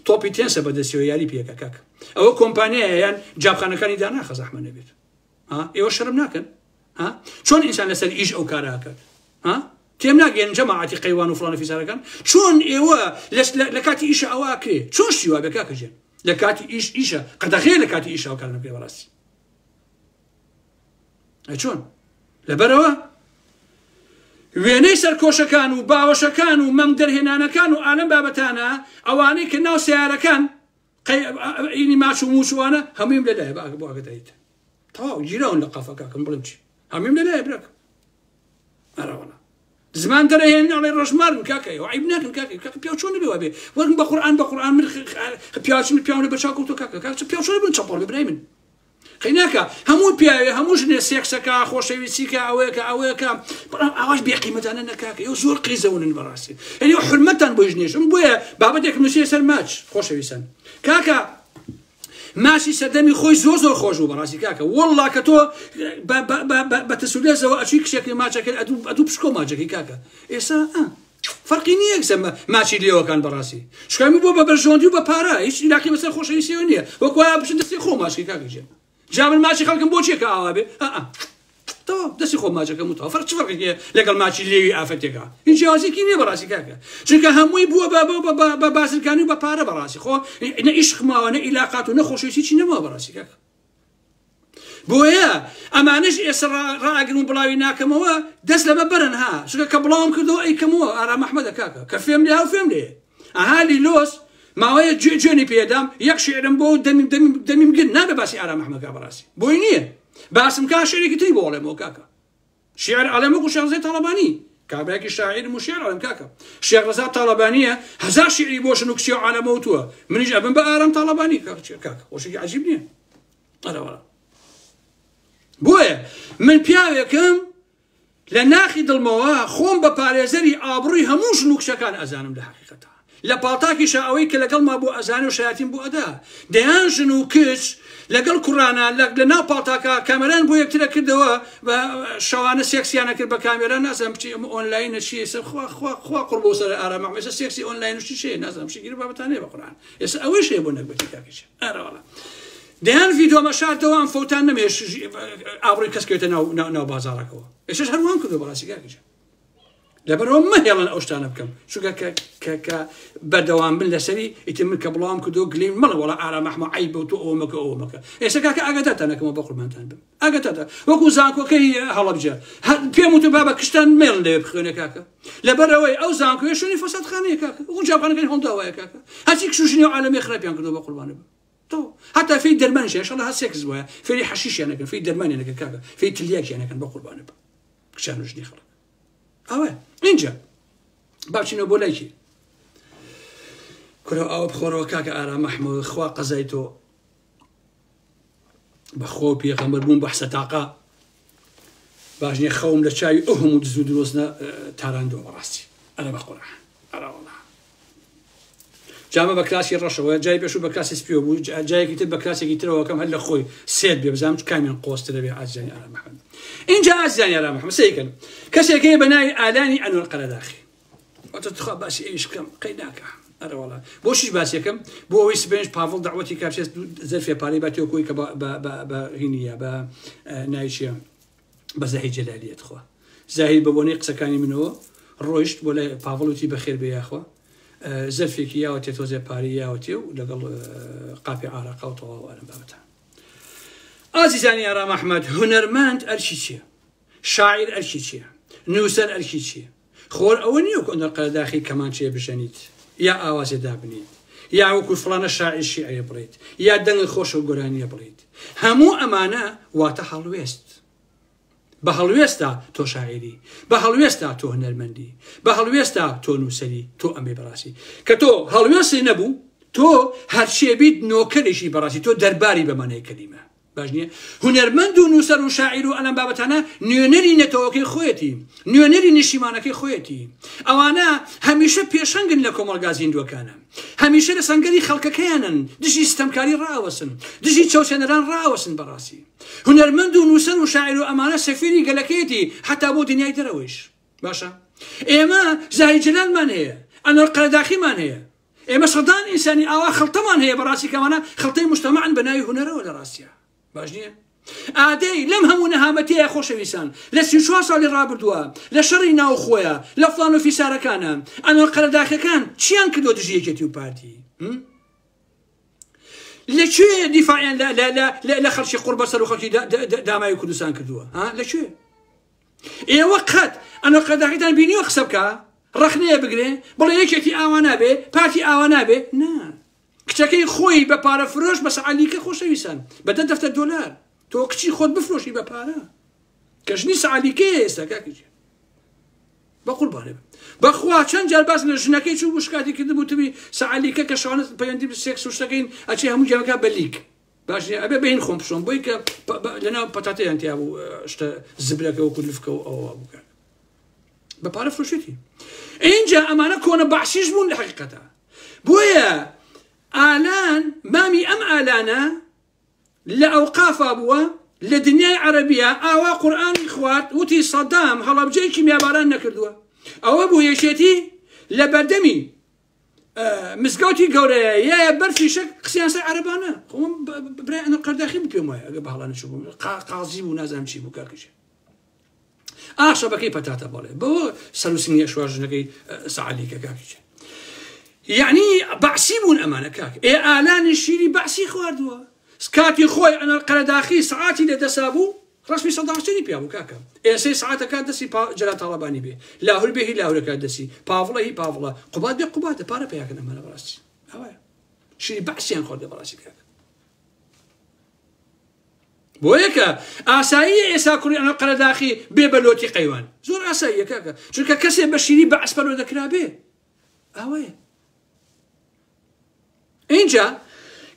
تۆپی تێنسە بەدەستیەوە یاری پێکە کاکە. ئەوە کۆمپانیایە یان جابخانەکانی داناخە زەحمە نەبێت. ئێوە شەرم ناکەن؟ چۆن ئینسان لەسەر ئیش ئەو کارەکەت؟ تێم ناگەێن جەماعەتی قەیوان و فڵانە فیسارەکان چۆن ئێوە لە کاتی ئیشە ئەوە کرێ؟ چۆن شتی وا بێ کاکەژێن لە کاتی ئیشە قەدەغێ لە کاتی ئیشە ئەو کار نەکرێ بەڕاستی. چۆن؟ لەبەرەوە وێنەی سەرکۆشەکان و باوەشەکان و مەنگ دەرهێنانەکان و ئالەم بابەتانە ئەوانەی کە ناو سیارەکان ئینی ماچ و موچوانە هەموویم لەلایە بۆ ئاگدایت تەواو گیرەون لە قافەکەکەم بڵم چی هەموویم لەلایە برەکە ئەراوەڵە زمان دەرەهێن ئەڵێ ڕۆژمارن کاکەی عیب ناکەن کاکە پیا چۆن نبێ بێ وەرن بە قورئان من پیاچن پیاوە بە چاکەوتۆ کاکە پیا چۆن بن چەپۆڵ ببرای من خەیناکە هەموو پیاوێ هەموو ژنێ سێکسەکە خۆشەویستیکە ئەوەیەکە بەڵام ئاواش بێقیمەتانە نەکاکە ئێوە زۆر قیزەونن بەڕاستی ئەنی حرمەتان بۆی ژنێشم بۆیە بابەتێکم نووسێ سەر ماچ خۆشەویستن کاکە ماشی سەردەمی خۆی زۆر خۆش بوو بەڕاستی کاکە وەڵڵا کە تۆ بە تەسولێزەوە ئەچووی کشێکی ماچەکە ئەدوو پشکۆ ماچەکەی کاکە ئێستا فەرقی نییە کسە ماچی لێوەکان بەڕاستی شکامی بۆ بە بەرژۆندی و بە پارە هیچ علاقی بەسەر خۆشەویستیەوە نییە وەکو بچن دەستی خۆ ماچی کاکەجێ جا من ماچی خەڵکم بۆ چێکە ئاوا بێ تەواو دەستی خۆ ماچەکەم وتەوە فەرق چ فەرقێکە لەگەڵ ماچی لێوی ئافەتێکە هیچ جیازێکی نییە بەڕاستی کاکە چونکە هەمووی بووە بە بازرگانی و بە پارە بەڕاستی خۆ نە ئیشق ماوە نە عیلاقات و نە خۆشەویستی چی نەماوە بەڕاستی کاکە بۆیە ئەمانەش ئێستا ڕائەگرن و بڵاوی ناکەمەوە دەست لەمە بەرن ها چونکە کە بڵاوم کردەوە ئەیکەمەوە ئارام ئەحمەدە کاکە کە فێم لێ فێم لێ ئەهالی لۆس ماوەیە جوێنی پێدام یەک شعرم بۆ دەمیم گرت نابێ باسی ئارام ئەحمەدەکە بەڕاستی بۆی نییە باسم کا شعرێکی تری بۆ ئەڵێمەوە کاکە شعر ئەڵێم وەکو شێخ ڕەزای تاڵەبانی کابراایکی شاعرم و شعر ئەڵێم کاکە شێخ ڕەزا تاڵەبانیە هەزار شعری بۆ شنووکسی و عالەمەوتووە منیش ئەبم بە ئارام تاڵەبانی کاکە خۆشێکی عەجیب نییە ئەرەوەڵە بۆیە من پیاوێکم لە ناخی دڵمەوە خۆم بە پارێزەری ئابڕووی هەموو ژنوکشەکان ئەزانم لە حەقیقەتە لە پاڵتاکیشە ئەوەی کە لەگەڵما بۆ ئەزانێ و شایەتیم بۆ ئەدا دەیان ژن و کچ لەگەڵ کوڕانە لە ناو پاڵتاکە کامەران بۆ یەکترە کردەوە بە شەوانە سێکسیانە کرد بە کامێرە نازانم بچی ئۆنلاینە چیە خوا قڕ بۆ سەر ئارام ئەحمەد ئێستا سێکسی ئۆنلاین وشتی شێ نازانم شتێکی بابەتان هەیە بە قورئان ئێستا ئەوەی شەیە بۆ نەکبەتی کاکەچە ئەرەوەڵە دەیان ڤیدۆمە شاردەوە ئەم فەوتان نەمێش ئابڕووی کەس کەوێتە ناو بازاڕەکەەوە ئێشش هەروان کردو بەڕاستی کاکەچە لەبەرەوە مەهێڵن ئەو شتانە بکەم چونکە کە بەردەوام بن لەسەری ئیتر من کە بڵاوم کردو گلیم مەڵە وەڵا ئارام ئەحمەد عیب بە تۆ ئەوە مەکە ئەوە مەکە ئێستا کاکە ئاگادارتانەکەمەوە بە قوربانتان بم ئاگادارتان وەکو زانکۆکەی هەڵەبجە پێم وتو بابە کشتان مێڵن لێ بخوێنێ کاکە لەبەرەوەی ئەو زانکۆیە شوێنی فەسادخانەیە کاکە وەکو جاپانەکەی هەڵداوایە کاکە هەرچی کشوژنی و عالەمی خراپیان کردو بە قوربانە بم حتى في درمانش ان شاء الله هالسكس بويا في حشيش يعني في درمان يعني كاكا في تلياك يعني كان بقول بانب كشانو جدي خلق اوه انجا بابشينو بولايكي كلو او بخورو كاكا ارام محمود خوا قزايتو بخو بيغمر بون بحث طاقه باجني خوم لشاي اهم ودزود روزنا تاراندو براسي انا بقول انا والله جامە بە کلاسی ڕەشەوە جای پێش و بە کلاسی سپیۆ بوو جایەکی تر بە کلاسێکی ترەوەکەم هەر لە خۆی سێت بێ بزانم کامیان قۆسترە بێ ئازیزانی ئارام ئەحمەد اینجا ئازیزانی ئارام ئەحمەد سەیکەن کەسێکەیە بە ناوی ئالانی ئەنوەر قەرەداخی واتە باسی ئەویش بکەم قەی ناکە ئەرەوەڵا بۆشیش باسیەکەم بۆ ئەوەی سبێنج پاڤڵ دەعوەتی کاپسێت زەرفێ پارەی باتێوە کۆی کە بە هینیە بە ناوی چییە بە زاهید جەلالیەت خوا زاهید بە بۆنەی قسەکانی منەوە ڕۆیشت بۆ لای پاڤڵ وتی بەخێر بێ یاخوا زەرفێکی یاوەتێ تۆزێ پاری یاوەتێ و لەگەڵ قاپی ئارەقا و تەواو ئەرم بابەتان ئازیزانی ئارام ئەحمەد هونەرمەند ئەرکی چییە شاعیر ئەرکی چییە نووسەر ئەرکی چییە خۆر ئەوە نییە کە ئەنوەر قەرەداخی کەمانچەیە بژەنیت یا ئاوازێ دابنیت یا وەکو فڵانە شاعیر شیعرێ بڵێیت یا دەنگی خۆشە و گۆرانیە بڵێیت هەموو ئەمانە واتە هەڵوێست بە هەڵوێستا تۆ شاعری بە هەڵوێستا تۆ هونەرمەندی بە هەڵوێستا تۆ نووسەری تۆ ئەمێ بەڕاستی کە تۆ هەڵوێستی نەبوو تۆ هەرچێ بیت نۆکەرێکی بەڕاستی تۆ دەرباری بەمانەی کەلیمە باش نییە هونەرمەند و نووسەر و شاعیر و ئەلەم بابەتانە نوێنەری نەتەوەکەی خۆیەتی نوێنەری نیشیمانەکەی خۆیەتی ئەوانە هەمیشە پێشەنگن لە کۆمەڵگا زیندوەکانە هەمیشە لە سەنگەری خەڵکەکەیانن دژی ستەمکاری ڕاوەسن دژی چاوچێنەران ڕاوەسن بەڕاستی هونەرمەند و نووسەر و شاعیر و ئەمانە سەفیری گەلەکەیەتی حتا بۆ دنیای دەرەوەیش باشە ئێمە زاهید جەلالمان هەیە ئەنوەر قەرەداخیمان هەیە ئێمە سەدان ئینسانی ئاوا خەڵتەمان هەیە بەڕاستی کەوانە خەڵتەی مجتەمەعن بە ناوی هونەرەوە لە ڕاستیە باش نییە ئادەی لەم هەموو نەهامەتیە خۆشەویستان لە 34 ساڵی ڕابردووە لە شەڕی ناوخۆیە لە فڵان و فیسارەکانە ئەنوەر قەرەداخیەکان چیان کردو دژی یەکێتی و پارتی لەکوێ دیفاعیان لە خەڵکی قوربەسەر و خەڵکی دامای کوردستان کردووە لەکوێ ئێوە قەت ئەنە قەداغیتان بینیوە قسە بکە ڕەخنەیە بگرێ بڵێ یەکێکی ئاوا نابێ پارتی ئاوا نابێ نا کچەکەی خۆی بە پارە فرۆش بە سەعالیکە خۆشەویستن بە $10 تۆ کچی خۆت بفرۆشی بە پارە کەژنی سەعالیکەیە ئێستا کاکەجی بە قوربانێ بەخوا چەند جار باس لە ژنەکەی چوو بوو شکاتی کردبوو تبی سەعالیکە کە شانە پەیوەندی سێکس و شتەکەین ئەچێ هەموو جەمەکە بە لیک باش ئەبێ بەین خۆم بشۆم بۆی کە لەناو پەتاتەیان تیا بوو شتە زبلەکە و کولفکە و ئەوە بووکە بە پارە فرۆشێتی اینجا ئەمانە کۆنە بەعسیش بوون لە حەقیقەتە بۆیە ئالان مامی ئەم ئالانە لە ئەوقافا بووە لە دنیای عەرەبیە ئاوا قورئانی خوارد وتی سەدام هەڵەبجەیەکی میاباران نەکردووە ئەوە بوو یەکێتی لە بەردەمی مزگەوتی گەورەیە یە بەرفی شەک قسەیان سەر عەرەبانە خۆم برای ئەنە قەرداخی بپێم وایە ئەگە بە هەڵانە چوو بووم قازی بوو نازانم چی بوو کاکەشێ شەبەکەی پەتاتە بەڵێ بەوە سەر و سنگی ئەشواژنەکەی سەعالیکە کاکەشێ یعنی بەعسی بوون ئەمانە کاک ئالانی شیری بەعسی خواردووە کاتی خۆی ئەنە قەرداخی سعاتی لەدەسا بوو ڕسمی سەداحچەری پیا بوو کاکە ئێسەی سعاتەکە دەستی جەلا تاڵەبانی بێ لاهور بێ هی لاهورەکە دەستی پاڤڵە هی پاڤڵە قوبات بێ قوباتە پارە پیاکەن ئەمانە بەڕاستی ئەوەیە شیری بەعسییان خۆردە بەڕاستی کاکە بۆ یەکە ئاساییە ئێسا کوڕی ئەنە قەرداخی بێ بەلۆتی قەیوان زۆر ئاساییە کاکە چونکە کەسێ بە شیری بەعس پەرۆ دەکرا بێ ئەوەیە اینجا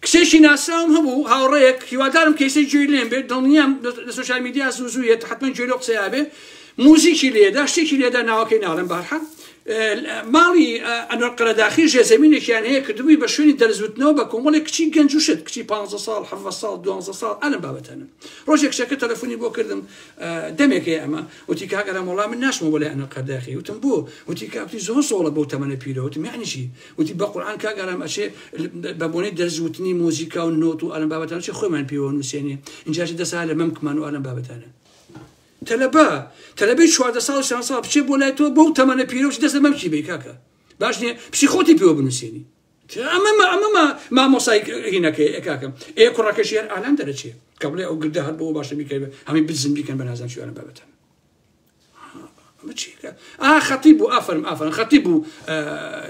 کسێکی ناساوم هەبوو هاوڕێک هیوادارم کەیسەی گوێی لێم بێت دڵنیام لە سۆشیال میدیا زووزوویێت حتمما گوێی قسەیا بێ موزیکی لێدا شتێکی لێدا ناوەکەی ناڵێم بەرحە ماڵی ئەنوەر قەرداخی ژێزەمینێکیان هەیە کردبووی بە شوێنی دەرزوتنەوە بە کۆمەڵێک کچی گەنج و شت کچی 15 ساڵ 17 ساڵ 12 ساڵ ئەلم بابەتەنم ڕۆژێک کچەکە تەلەفۆنی بۆ کردم دەمێکەیە ئەمە وتی کاگەرام وەڵام من ناشمە بۆ لای ئەنوەر قەرداخی وتم بۆ وتی کاکتی زۆر سۆڵە بەو تەمەنە پیرە وتم یعنی چی وتی بە قورئان کاگەرام ئەچێ بە بۆنەی دەرزوتنی مۆزیکا و نۆت و ئەلم بابەتانە چی خۆیمان پێوە نووسێنێ اینجا دەسا لە مەمکمان و ئەلم بابەتانە تەلەبەی 14 ساڵ 6 ساڵ بچێ بۆ لای تۆ بەو تەمەنە پیرۆش دەست لە مەمکی بێ کاکە باش نییە پشی خۆتی پێوە بنووسێنی ئەمە مامۆسای هینەکەی کاکەم کوڕەکەشی هەر ئالان دەرەچێ کە بڵێ ئەو گردە هەر بۆ باشە بیکەی هەمی بزن بیکەن بە نازان چیوانە بابەتەن خەتیب بوو ئافرم خەتیب بوو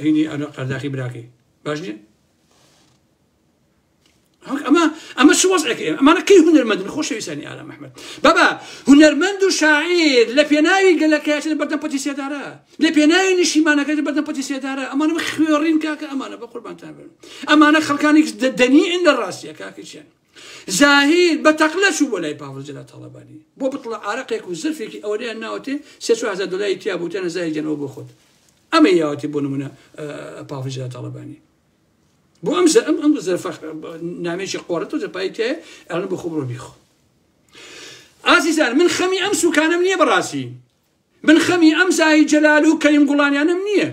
هینی قەرداخی براکەی باش نییە ئەمە چ وەزعێکە ئەمانە کەی هونەرمەندن خۆشەویستانی ئالان محمەد بابا هونەرمەند و شاعیر لە پێناوی گەلەکەیەکە بەردەم پەتی سێدارە لە پێناوی نیشیمانەکە بەردەم پەتی سێدارە ئەمانە خوێڕین کاکە ئەمانە بە قوربانتان بن ئەمانە خەڵکانی دەنیئن لە ڕاستیە کاکەچیان زاهیر بە تەقلە چوو بۆ لای پاڤڵ جەلات تاڵەبانی بۆ بتڵە عارەقێک و زلفێکی ئەوەیان ناوەتێ $3,000 تیا بوتێنە زای جەنەوە بۆ خۆت ئەمە یاوەتی بۆ نمونە پاڤڵ جەلات تاڵەبانی بۆ ئەم زەرفە نامێکی قۆڕەت و دەپایتێ ئەڵێن بۆ خۆ بڕۆ بیخۆ ئازیزان من خەمی ئەم سوکانم نییە بەڕاستی من خەمی ئەم زای جەلال و کەریم گوڵانیانم نییە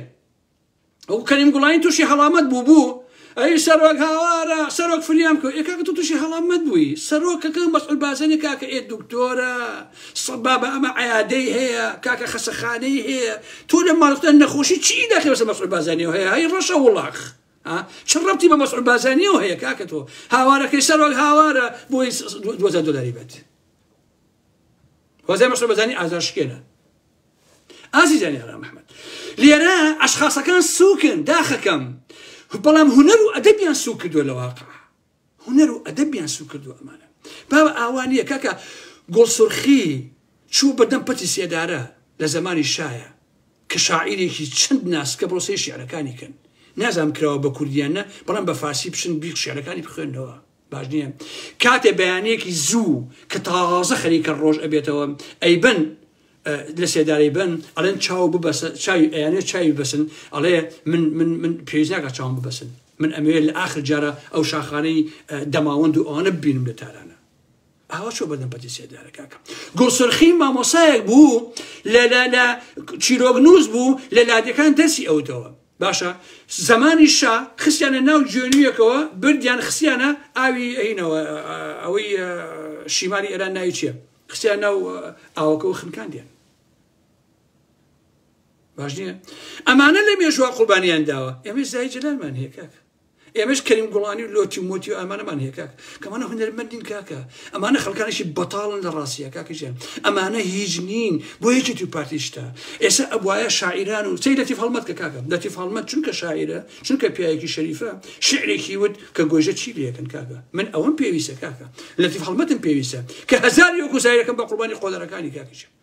ئەو کەریم گوڵانی تووشی هەڵامەت بوو ئەی سەرۆک هاوارە سەرۆک فریام کە کاکە تۆ تووشی هەڵامەت بووی سەرۆکەکە مەسئول بازەرێ کاکە ئێ دکتۆرە بابە ئەمە عەیادەی هەیە کاکە خەسەخانەی هەیە تۆ لە ماڵەکەتان نەخۆشی چی داخی بەسەر مەسئول بازانیەوە هەیە هەی ڕەشە وڵاغ چ ڕەبتی بە مەسئول بازانیەوە هەیە کاکە تۆ هاوارەکەی سەرۆک هاوارە بۆی $2,000 بێت وەزای مەسئول بازانی ئازارشکێنە ئازیزانی ئالان محمەد لێرە ئەشخاصەکان سووکن داخەکەم بەڵام هونەر و ئەدەبیان سوو کردووە لە واقع هونەر و ئەدەبیان سوو کردووە ئەمانە بابە ئاوانیە کاکە گۆڵسوڕخی چوو بەردەم پەتی سێدارە لە زمانی شایە کە شاعیرێکی چەند ناس کە بڕۆسەی شیعرەکانی کەن نازام کراوە بە کوردیانە بەڵام بە فارسی بچن بیق شیعرەکانی بخوێنەوە باش نییە کاتێ بەیانەیەکی زوو کە تازە خەریکە ڕۆژ ئەبێتەوە ئەیبن لە سێدارەی بن ئەڵێن چاو ببەسە ئەیانێ چاوی ببەسن ئەڵێ من پێویست ناکات چاوم ببەسن من ئەمەوێت لە ئاخر جارە ئەو شاخانەی دەماوەند و ئەوانە ببینم لە تارانە ئاوا چۆ بەردەم پەتی سێدارە کاکە گۆڵسوڕخی مامۆسایەک بوو لە چیرۆگنووس بوو لە لادەکان دەرسی ئەوتەوە باشە زمانی شا خستیانە ناو جوێنویەکەوە بردیان خستیانە ئاوی ئەینەوە ئەوەی شیمالی ئێران ناوی چییە خستیان ناو ئاوەکە و خنکاندیان باش نییە ئەمانە لە مێژووە قوربانیان داوە ئێمە زای جەلالمان هەیە کاکە ئێمەش کەریم گوڵانی و لۆتی و مۆتی و ئەمانەمان هەیە کاکە کەمانە هونەرمەندین کاکە ئەمانە خەڵکانێکی بەتاڵن لە ڕاستیە کاکەژیان ئەمانە هیچ نین بۆ یەکێتی و پارتیشتا ئێستا ئەبوایە شاعیران و سەی لەتیف هەڵمەت کە کاکە لەتیف هەڵمەت چونکە شاعیرە چونکە پیاوێکی شەریفە شعرێکی وت کە گۆژە چی لەکەن کاکە من ئەوەم پێویستە کاکە لەتیف هەڵمەتم پێویستە کە هەزاری وەکو سایرەکەم بە قوربانی قۆدەرەکانی کاکەژیان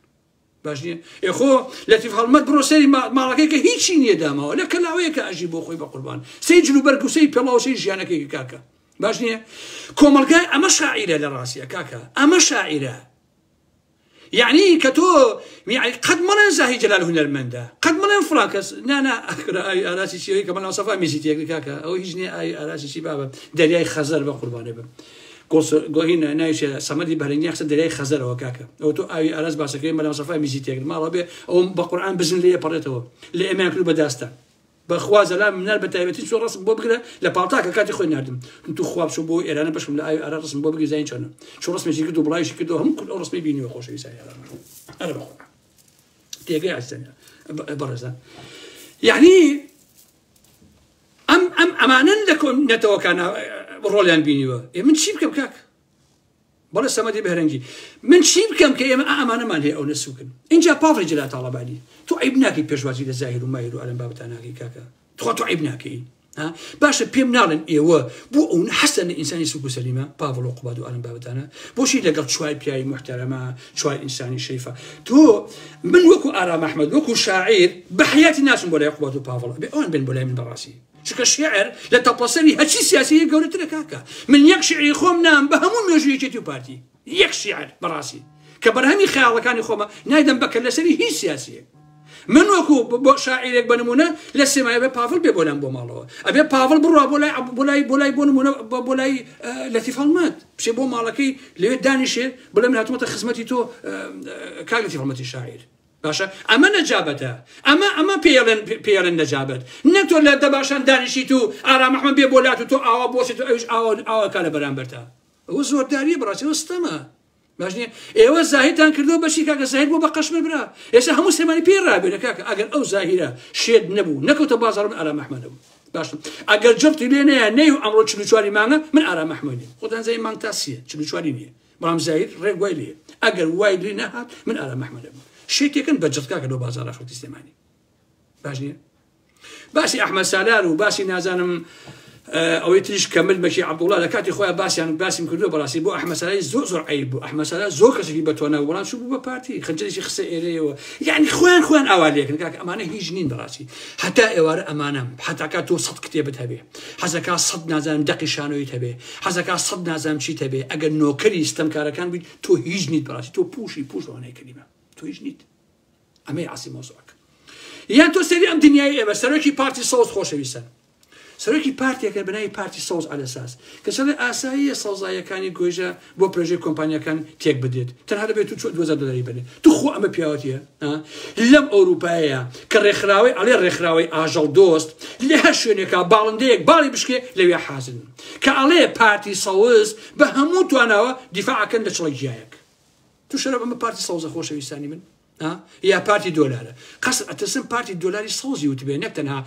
باش نییە ئێخۆ لەتیف هەڵمەت بڕۆ سەری ماڵەکەی کە هیچی نییە داماوە لە کەلاوەیە کە ئەژی بۆ خۆی بە قوربان سەی جلوبەرگ و سەی پێڵاو سەی ژیانەکەی کاکە باش نییە کۆمەلگای ئەمە شاعیرە لە ڕاستیە کاکە ئەمە شاعیرە يعني كتو يعني قد ملن زاهي جلال هنرمندا قد ملن فراكس نا اي راسي شي كمان وصفه ميزيتي كاكا او هيجني اي راسي شي بابا درياي خزر بقربانه به قوهنا نايش سمدي بهرني احسن درياي خزر وكاكا او تو اي راس باسكي ملن وصفه ميزيتي ما ربي او بقران بزن لي بريتو اللي امان كل بداستا بخواز لا من البتايبتي شو راس بوبغلا لبالطاك كاتي خوي نادم كنتو خواب شو بو ايران باش من اي راس بوبغي زين شنو شو رسمي شي كدو بلاي شي كدو هم كل رسمي بيني خوش يساي انا بخو تيجي على السنه برزه يعني امانا لكم نتوكانا رولان بينيو من شي بكم كاك بلا سمدي بهرنجي من شي بكم كي امانه مال هي او نسوكن ان جا بافري جلا طلب علي تو عيبناكي بيشوازي الزاهر وماير وعلم بابتاناكي كاكا تو عيبناكي ها باش بيم نالن ايوا بو اون حسن انساني سوق سليمه بافلو قبادو علم بابتانا بوشي لقلت شوي بياي محترمه شوي انساني شريفه تو من وكو ارام احمد وكو شاعر بحياه الناس ولا يقبضوا بافلو بأون بن بولاي من براسي شكا الشعر لا تبصري هادشي سياسيه قولت لك هكا من يك شعري خوم نام بهمون ميجيتي بارتي يك شعر براسي كبرهمي خيال كان يخوما نايدم بك لسري هي سياسيه من وكو شاعرك بنمونه لسما ابي بافل بيبولان بومالو ابي بافل برو بولاي بونمونه بولاي لطيف المات بشي بو مالكي اللي دانيشير بلا من هاتمه خدمتي تو كالتي فهمتي الشاعر باشا اما نجابتها اما بيرن نجابت نتو لا دباشان دانيشيتو ارام احمد بيبولاتو تو او بوسيتو او كان برامبرتا وزور داري براسي وستما ماشي ايوا زاهدان كردو بشي كاكا زاهد بو بقاش برا يا همو سيماني بيرا بينا كاكا اگر او زاهره شيد نبو نكوت بازار من ارام احمد باش اگر جبت لينا نيو امرو تشلوشواري معنا من ارام احمد خدان زي مانتاسيه تشلوشواري ني برام زاهد ريق ويلي اگر وايلي نهات من ارام احمد شي كان بجت كاكا دو بازار اخر استماني باشي احمد سالار وباشي نازانم او يتريش كمل ماشي عبد الله لكاتي خويا باسم كردو براسي بو احمد سلام زور عيب بو احمد سلام زور كسي بتوانا ولا شو بو بارتي خنجري شي خسائري يعني خوان اواليك كاك امانه هي جنين براسي حتى اوار امانه حتى كاتو صد كتابتها به حزكا صد نازم دقي شانو يتبه حزكا صد نازم شي تبه اگر نوكري استمكار كان بي تو هيجنيت براسي تو بوشي وانا كلمه تو هيجنيت امي عاصي موضوعك يعني تو سري ام دنياي بس سركي بارتي صوت خوش بيسن سركي بارتي كان بناي بارتي صوز على اساس كسر اساسيه صوزايه كان جوجا بو بروجي كومبانيا كان تيك بديت ترى هذا بيتو $2000 بني تخو اما بياوتيا لم اوروبايا كرخراوي على الرخراوي اجل دوست لها شونيكا بالنديك بالي بشكي لويا حازن كالي بارتي صوز بهموت وانا دفاع كان لشلجايك تشرب اما بارتي صوز خوش ويساني من هي بارتي دولار قص اتسم بارتي دولاري صوزي وتبينك تنها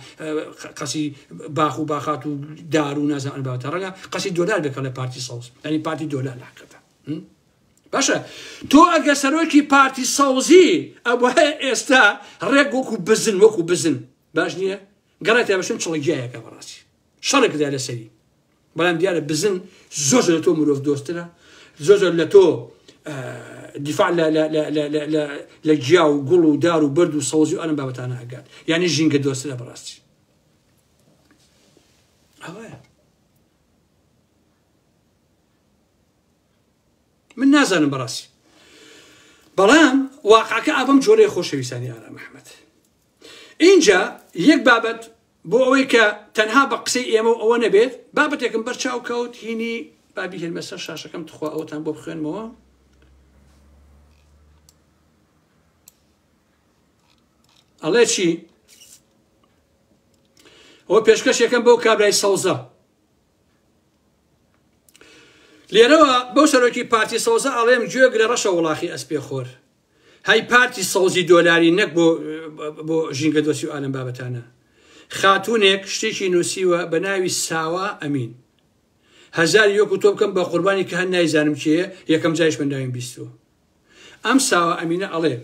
قصي باخو باخاتو دارو نازم انا بترى قصي دولار بك على بارتي صوز يعني بارتي دولار حقيقه باشا تو اگه سروكي بارتي صوزي ابو استا رقوكو بزن باش نيه قريت يا باش نشل جايك براسي شرك ده على سري بلام ديال بزن زوج لتو مروف دوستنا زوج لتو دفاع لا جاو قولوا داروا بردوا صوزي وانا بابتانا قاعد يعني جين قد وصل براسي من نازل براسي بلام واقعك ابم جوري خوش ويساني ارام احمد انجا يك بابت بويكا تنها بقسي ايمو او نبيت بابت يكن برشاو كوت هيني بابي المسا شاشه كم تخوا او تن بو بخين مو الله شي هو بيشكش يكن بو كابراي صوزا ليروا بو سروكي بارتي صوزا عليهم جوغ رشا ولاخي اسبي خور هاي بارتي صوزي دولاري نك بو جينغ دوسيو عالم بابتانا خاتونێک شتێکی نووسیوە بە ناوی ساوا ئەمین 1000 تۆ بکەم بە قوربانی کە هەر نایزانم چیە یەکەم جایش بەنداویم بیستوە ئەم ساوا ئەمینە ئەڵێ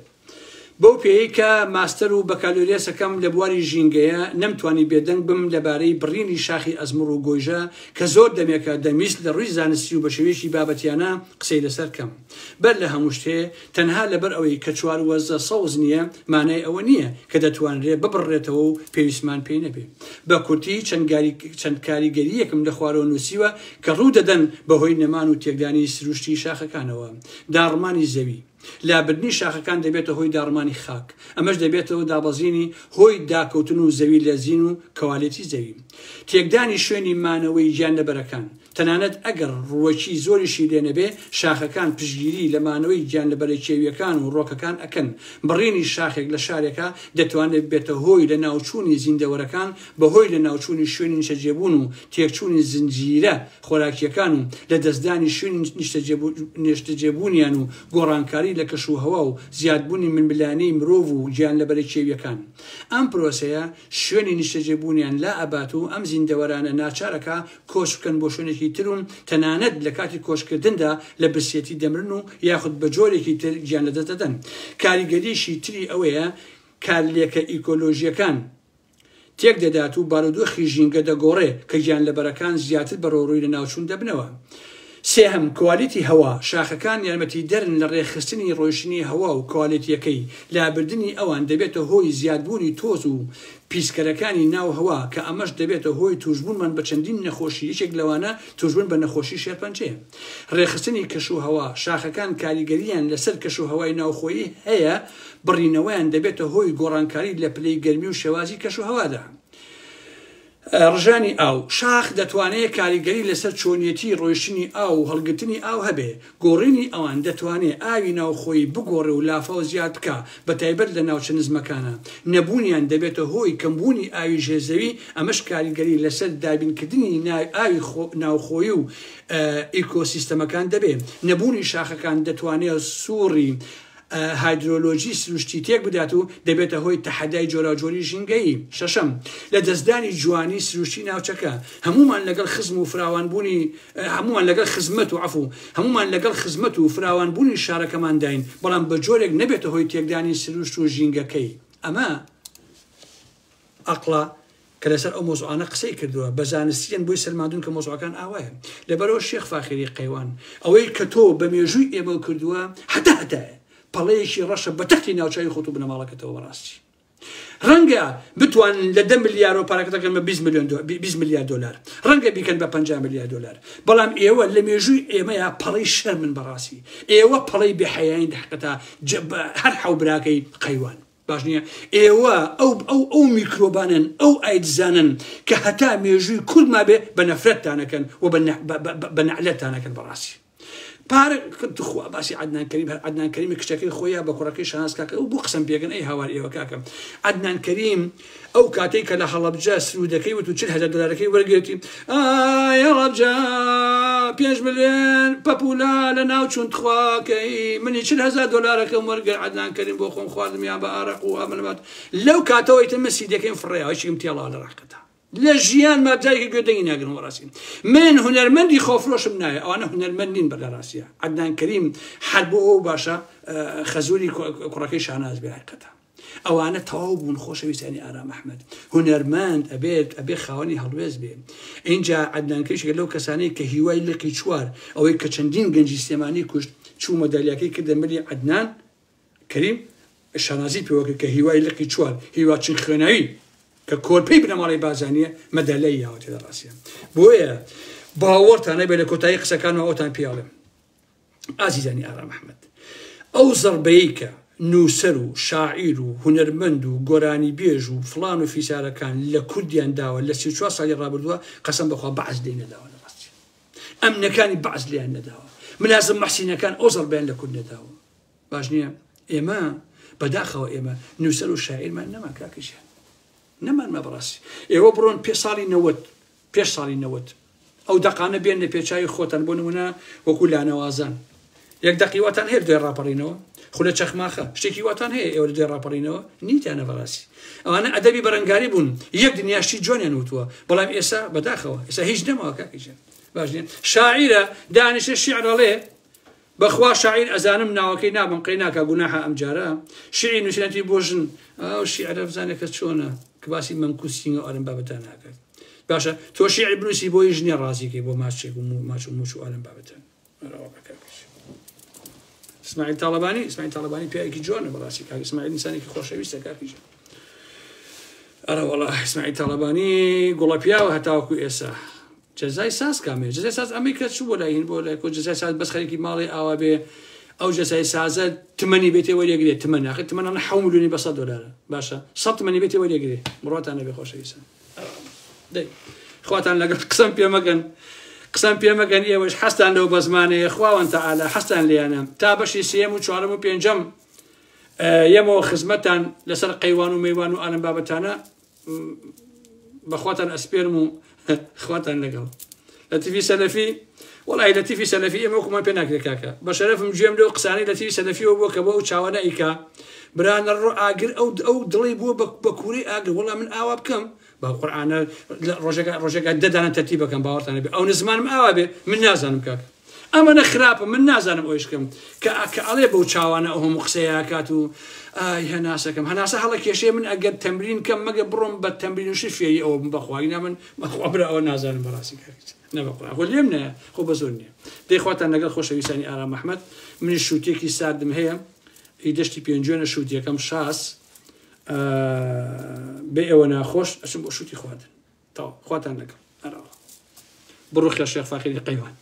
بەو پێی کە ماستەر و بەکالۆریەسەکەم لە بواری ژینگەیە نەمتوانی بێدەنگ بم لەبارەی بڕینی شاخی ئەزمڕ و گۆیژە کە زۆر دەمێکە دەمیست لە ڕووی زانستی و بە شێوێکی بابەتیانە قسەی لەسەر کەم بەر لە هەموو شتێ تەنها لەبەر ئەوەی کە چواروەزە سەوز نییە مانای ئەوە نییە کە دەتوانرێت ببڕێتەوە و پێویستمان پێی نەبێ بە کورتی چەند کاریگەریەکم لە خوارەوە نووسیوە کە ڕوو دەدەن بەهۆی نەمان و تێکدانی سروشتی شاخەکانەوە داڕمانی زەوی لابردنی شاخەکان دەبێتە هۆی داڕمانی خاک ئەمەش دەبێتەوە دابەزینی هۆی داکەوتن و زەوی لە زین و کەواڵێتی زەوی تێکدانی شوێنی مانەوەی گیان لەبەرەکان تەنانەت ئەگەر ڕووەکی زۆریشی لێ نەبێ شاخەکان پشگیری لە مانەوەی گیان لەبەرە کێویەکان و ڕۆکەکان ئەکەن بڕینی شاخێک لە شارێکە دەتوانێت بێتە هۆی لە ناوچوونی زیندەوەرەکان بەهۆی لە ناوچوونی شوێنی نیشتەجێبوون و تێکچوونی زنجیرە خۆراکیەکان و لە دەستدانی شوێنی نیشتەجێبوونیان و گۆڕانکاری لە کەش و هەوا و زیادبوونی منبلانەی مرۆڤ و گیان لەبەرە کێویەکان ئەم پرۆسەیە شوێنی نیشتەجێبوونیان لا ئەبات و ئەم زیندەوەرانە ناچارەکە کۆچ بکەن بۆ شوێنێکی ترون تەنانەت لە کاتی کۆچکردندا لە برسێتی دەمرن و یاخود بە جۆرێکی تر گیان لەدەست دەدەن کاریگەریشی تری ئەوەیە کارلێکە ئیکۆلۆژیەکان تێک دەدات و بارودۆخی ژینگە دەگۆڕێ کە گیان لەبەرەکان زیاتر بە ڕۆڕووی لە ناوچوون دەبنەوە سێهم کوالیتی هەوا شاخەکان یارمەتی دەرن لە ڕێخستنی ڕۆیشتنی هەوا و کوالیتیەکەی لابردنی ئەوان دەبێتە هۆی زیادبوونی تۆز و پیسکەرەکانی ناو هەوا کە ئەمەش دەبێتە هۆی توشبوونمان بە چەندین نەخۆشی یەکێک لەوانە توشبوون بە نەخۆشی شێرپەنجەیە ڕێخستنی کەش و هەوا شاخەکان کاریگەریان لەسەر کەش و هەوای ناوخۆیی هەیە بڕینەوەیان دەبێتە هۆی گۆڕانکاری لە پلەی گەرمی و شێوازی کەش و هەوادا ڕژانی ئاو شاخ دەتوانێت کاریگەری لەسەر چۆنیەتی ڕۆیشتنی ئاو و هەڵگرتنی ئاو هەبێ گۆڕینی ئەوان دەتوانێت ئاوی ناوخۆی بگۆڕێ و لافە و زیاد بکە بە تایبەت لە ناوچە نزمەکانە نەبوونیان دەبێتە هۆی کەمبوونی ئاوی ژێزەوی ئەمەش کاریگەری لەسەر دابینکردنی ئاوی ناوخۆی و ئیکۆسیستەمەکان دەبێت نەبوونی شاخەکان دەتوانێت سووڕی هایدرۆلۆژی سروشتی تێک بدات و دەبێتە هۆی تەحەدای جۆراجۆری ژینگەیی شەشەم لە دەستدانی جوانی سروشتی ناوچەکە هەمومان لەگەڵ خزم و فراوانبوونی هەمومان لەگەڵ خزمەت و عەفو هەمومان لەگەڵ خزمەت و فراوانبوونی شارەکەمان داین بەڵام بە جۆرێک نەبێتە هۆی تێکدانی سروشت و ژینگەکەی ئەمە ئەقڵە کە لەسەر ئەو مۆزوعانە قسەی کردووە بە زانستیان بۆی سەلماندون کە مۆزوعەکان ئاوایە لەبەرەوە شێخ فاخری قەیوان ئەوەی کە تۆ بە مێژووی ئێمە کردووە هەتایە پەڵەیەکی ڕەشە بە تەختی ناوچەی خۆت و بنەماڵەکەتەوە بەڕاستی ڕەنگە بتوان لە 10 ملیار و پارەکەتەکەن بە 20 میلیارد دلار ڕەنگە بیکەن بە 50 میلیارد دلار بەڵام ئێوە لە مێژووی ئێمەیە پەڵەی شەرمن بەڕاستی ئێوە پەڵەی بێحەیاین دەحقەتە هەر حەوبراکەی قەیوان باش نییە ئێوە ئەو میکرۆبانن ئەو ئایدزانن کە هەتا مێژووی کورما بێ بە نەفرەتتانەکەن و بە نەعلەتتانەکەن بەڕاستی پارە خوا باسی عەدنان کەریم هەر عەدنان کەریمی کچەکەی خۆیە بە کوڕەکەی شاناز کاکە ئەو بۆ قسەم پێکەن ئەی هاوار ئێوە کاکەم عەدنان کەریم ئەو کاتەی کە لە هەڵەبجە سرودەکەی وت و 40,000 دلارەکەی وەرگرتی هەڵەبجە 5 ملیۆن پەپولا لە ناو چوون خواکەی منی 40,000 دلارەکەم وەرگر عەدنان کەریم بۆ خۆم خواردمیان بە ئارەق و ئەمەلەبات لەو کاتەوەی تر مەسی دەکەین فڕێەوەیشیم تێڵا لە ڕاقەتە لە ژیان ماجایکە گوێدەنگی ناگرن وەڕاستی من هونەرمەندی خۆفرۆشم نایە ئەوانە هونەرمەندین بە لە ڕاستیە عەدنان کەریم هەر بۆ ئەو باشە خەزوری کوڕەکەی شاناز بێ حقیقەتە ئەوانە تەواو بوون خۆشەویستانی ئارام ئەحمەد هونەرمەند ئەبێ خاوەنی هەڵوێز بێ اینجا عەدنان کەریشێکە لەو کەسانەی کە هیوای لقی چوار ئەوەی کە چەندین گەنجی سلێمانی کوشت چوو مەدالیاکەی کردە مەلی عەدنان کەریم شانازی پێوەکە کە هیوای لقی چوار هیوا چین خوێناوی کە کۆرپەی بنەماڵی بازانیە مەدالای یاوەتی لە ڕاستیە بۆیە باوەڕتان نەبێت لە کۆتایی قسەکانەوە ئەوتان پیاڵێم ئازیزانی ئارام ئەحمەد ئەو زەربەیەی کە نووسەر و شاعیر و هونەرمەند و گۆرانی بێژ و فڵان و فیسارەکان لە کوردیان داوە لە 34 ساڵی ڕابردووە قەسەم بەخوا بەعز لێی نەداوە لە ڕاستی ئەمنەکانی بەعز لێیان نەداوە منازم مەحسینەکان ئەو زەربەیان لە کورد نەداوە باش نییە ئێمە بەداخەوە ئێمە نووسەر و شاعیرمان نەما کاکەشیان نەمانمە بەڕاستی ئێوە بڕۆن پێش ساڵی 90 ئەو دەقانە بێن لە پێچاوی خۆتان بۆ نمونە وەکو لانەوازان یەک دەقیواتان هەیە دوێ ڕاپەڕینەوە خولە چەخماخە شتێکی واتان هەیە ئێوە دوێ ڕاپەڕینەوە نیتیانە بەڕاستی ئەوانە ئەدەبی بەرەنگاری بوون یەک دنیاشتی جوانیان وتووە بەڵام ئێستا بەداخەوە ئێستا هیچ نەماوە کاکیژێن باش شاعیرە دانیشە شیعرەڵێ بەخوا شاعیر ئەزانم ناوەکەی نابم قەی ناکە گوناحە ئەم جارە شیعری نووسێنەتی بۆژن ئەو شیعرە بزانێت کە چۆنە کە باسی مەمکوسینگە ئەرم بابەتان ناکات باشە تۆ شیعری بنووسی بۆی ژنێ ڕازیکەی بۆ ماچێک و ماچ و موچ و ئەرم بابەتان اسماعیل تاڵەبانی پیاوێکی جوانە بەڕاستی کاک اسماعیل ئینسانێکی خۆشەویستە کاکیژە ئەرە وەڵا اسماعیل تاڵەبانی گوڵە پیاوە هەتاوەکو ئێسا جەزای ساز کامێ جەزای ساز ئەمریکا چوو بۆ لای هین بۆ لای کۆ جەزای ساز بەس خەریکی ماڵی ئاوا بێ ئەو جەزای سازە تمەنی بێتێ وەرێگرێت تمەن ناخێ تمەنانە 7 ملیۆنی بە $100 باشە 100 تمەنی بێتێ وەرێگرێ بڕاتان نەبێ خۆشەویستە دەی خواتان لەگەڵ قسەم پێ مەگەن ئێوەش حەستان لەو بە زمانەیە خواوەن تەعالا حەستان لێیانە تا بەشی سێم و چوارەم و پێنجەم یەمەوە خزمەتان لەسەر قەیوان و مەیوان و ئالم بابەتانە بەخواتان ئەسپێرم و خواتان لەگەڵ لە تیڤی سەلەفی وەڵای لە تیڤی سەلەفی ئێمە وەکومان پێ ناکرێت کاکە بە شەرەفم گوێم لەو قسانەی لە تیڤی سەلەفیەوە بووە کە بۆ ئەو چاوانە ئیکا برانە ڕۆ ئاگر ئەو دڵی بووە بە کووری ئاگر وەڵا من ئاوا بکەم بە قورئانە ڕۆژێکە دەدانە تەرتیب بکەم باوەڕتانە بێ ئەو نزمانم ئاوا بێ من نازانم کاکە ئەمەنە خراپە من نازانم ئەویشکەم کە ئەڵێ بەو چاوانە ئەو هەموو قسەیەکات و هەناسەکەم هەناسە هەڵە کێشەیە من ئەگەر تەمرین کەم مەگە بڕۆم بە تەمرین و شفێری ئەوە بەخواگینا من بەخوا برا ئەوە نازانم بەڕاستی کاکە نەبەقڕا خۆ لێم نایە خۆ بە زۆر نییە دەیخواتان لەگەڵ خۆشەویستانی ئارام ئەحمەد منیش شووتێکی ساردم هەیە دەشتی پێنجوێنە شووتیەکەم شاس بێ ئێوە ناخۆش ئەچم بۆ شووتی خواردن تاو خواتان لەگەڵ بڕۆ خێر شێخ فاخری قەیوان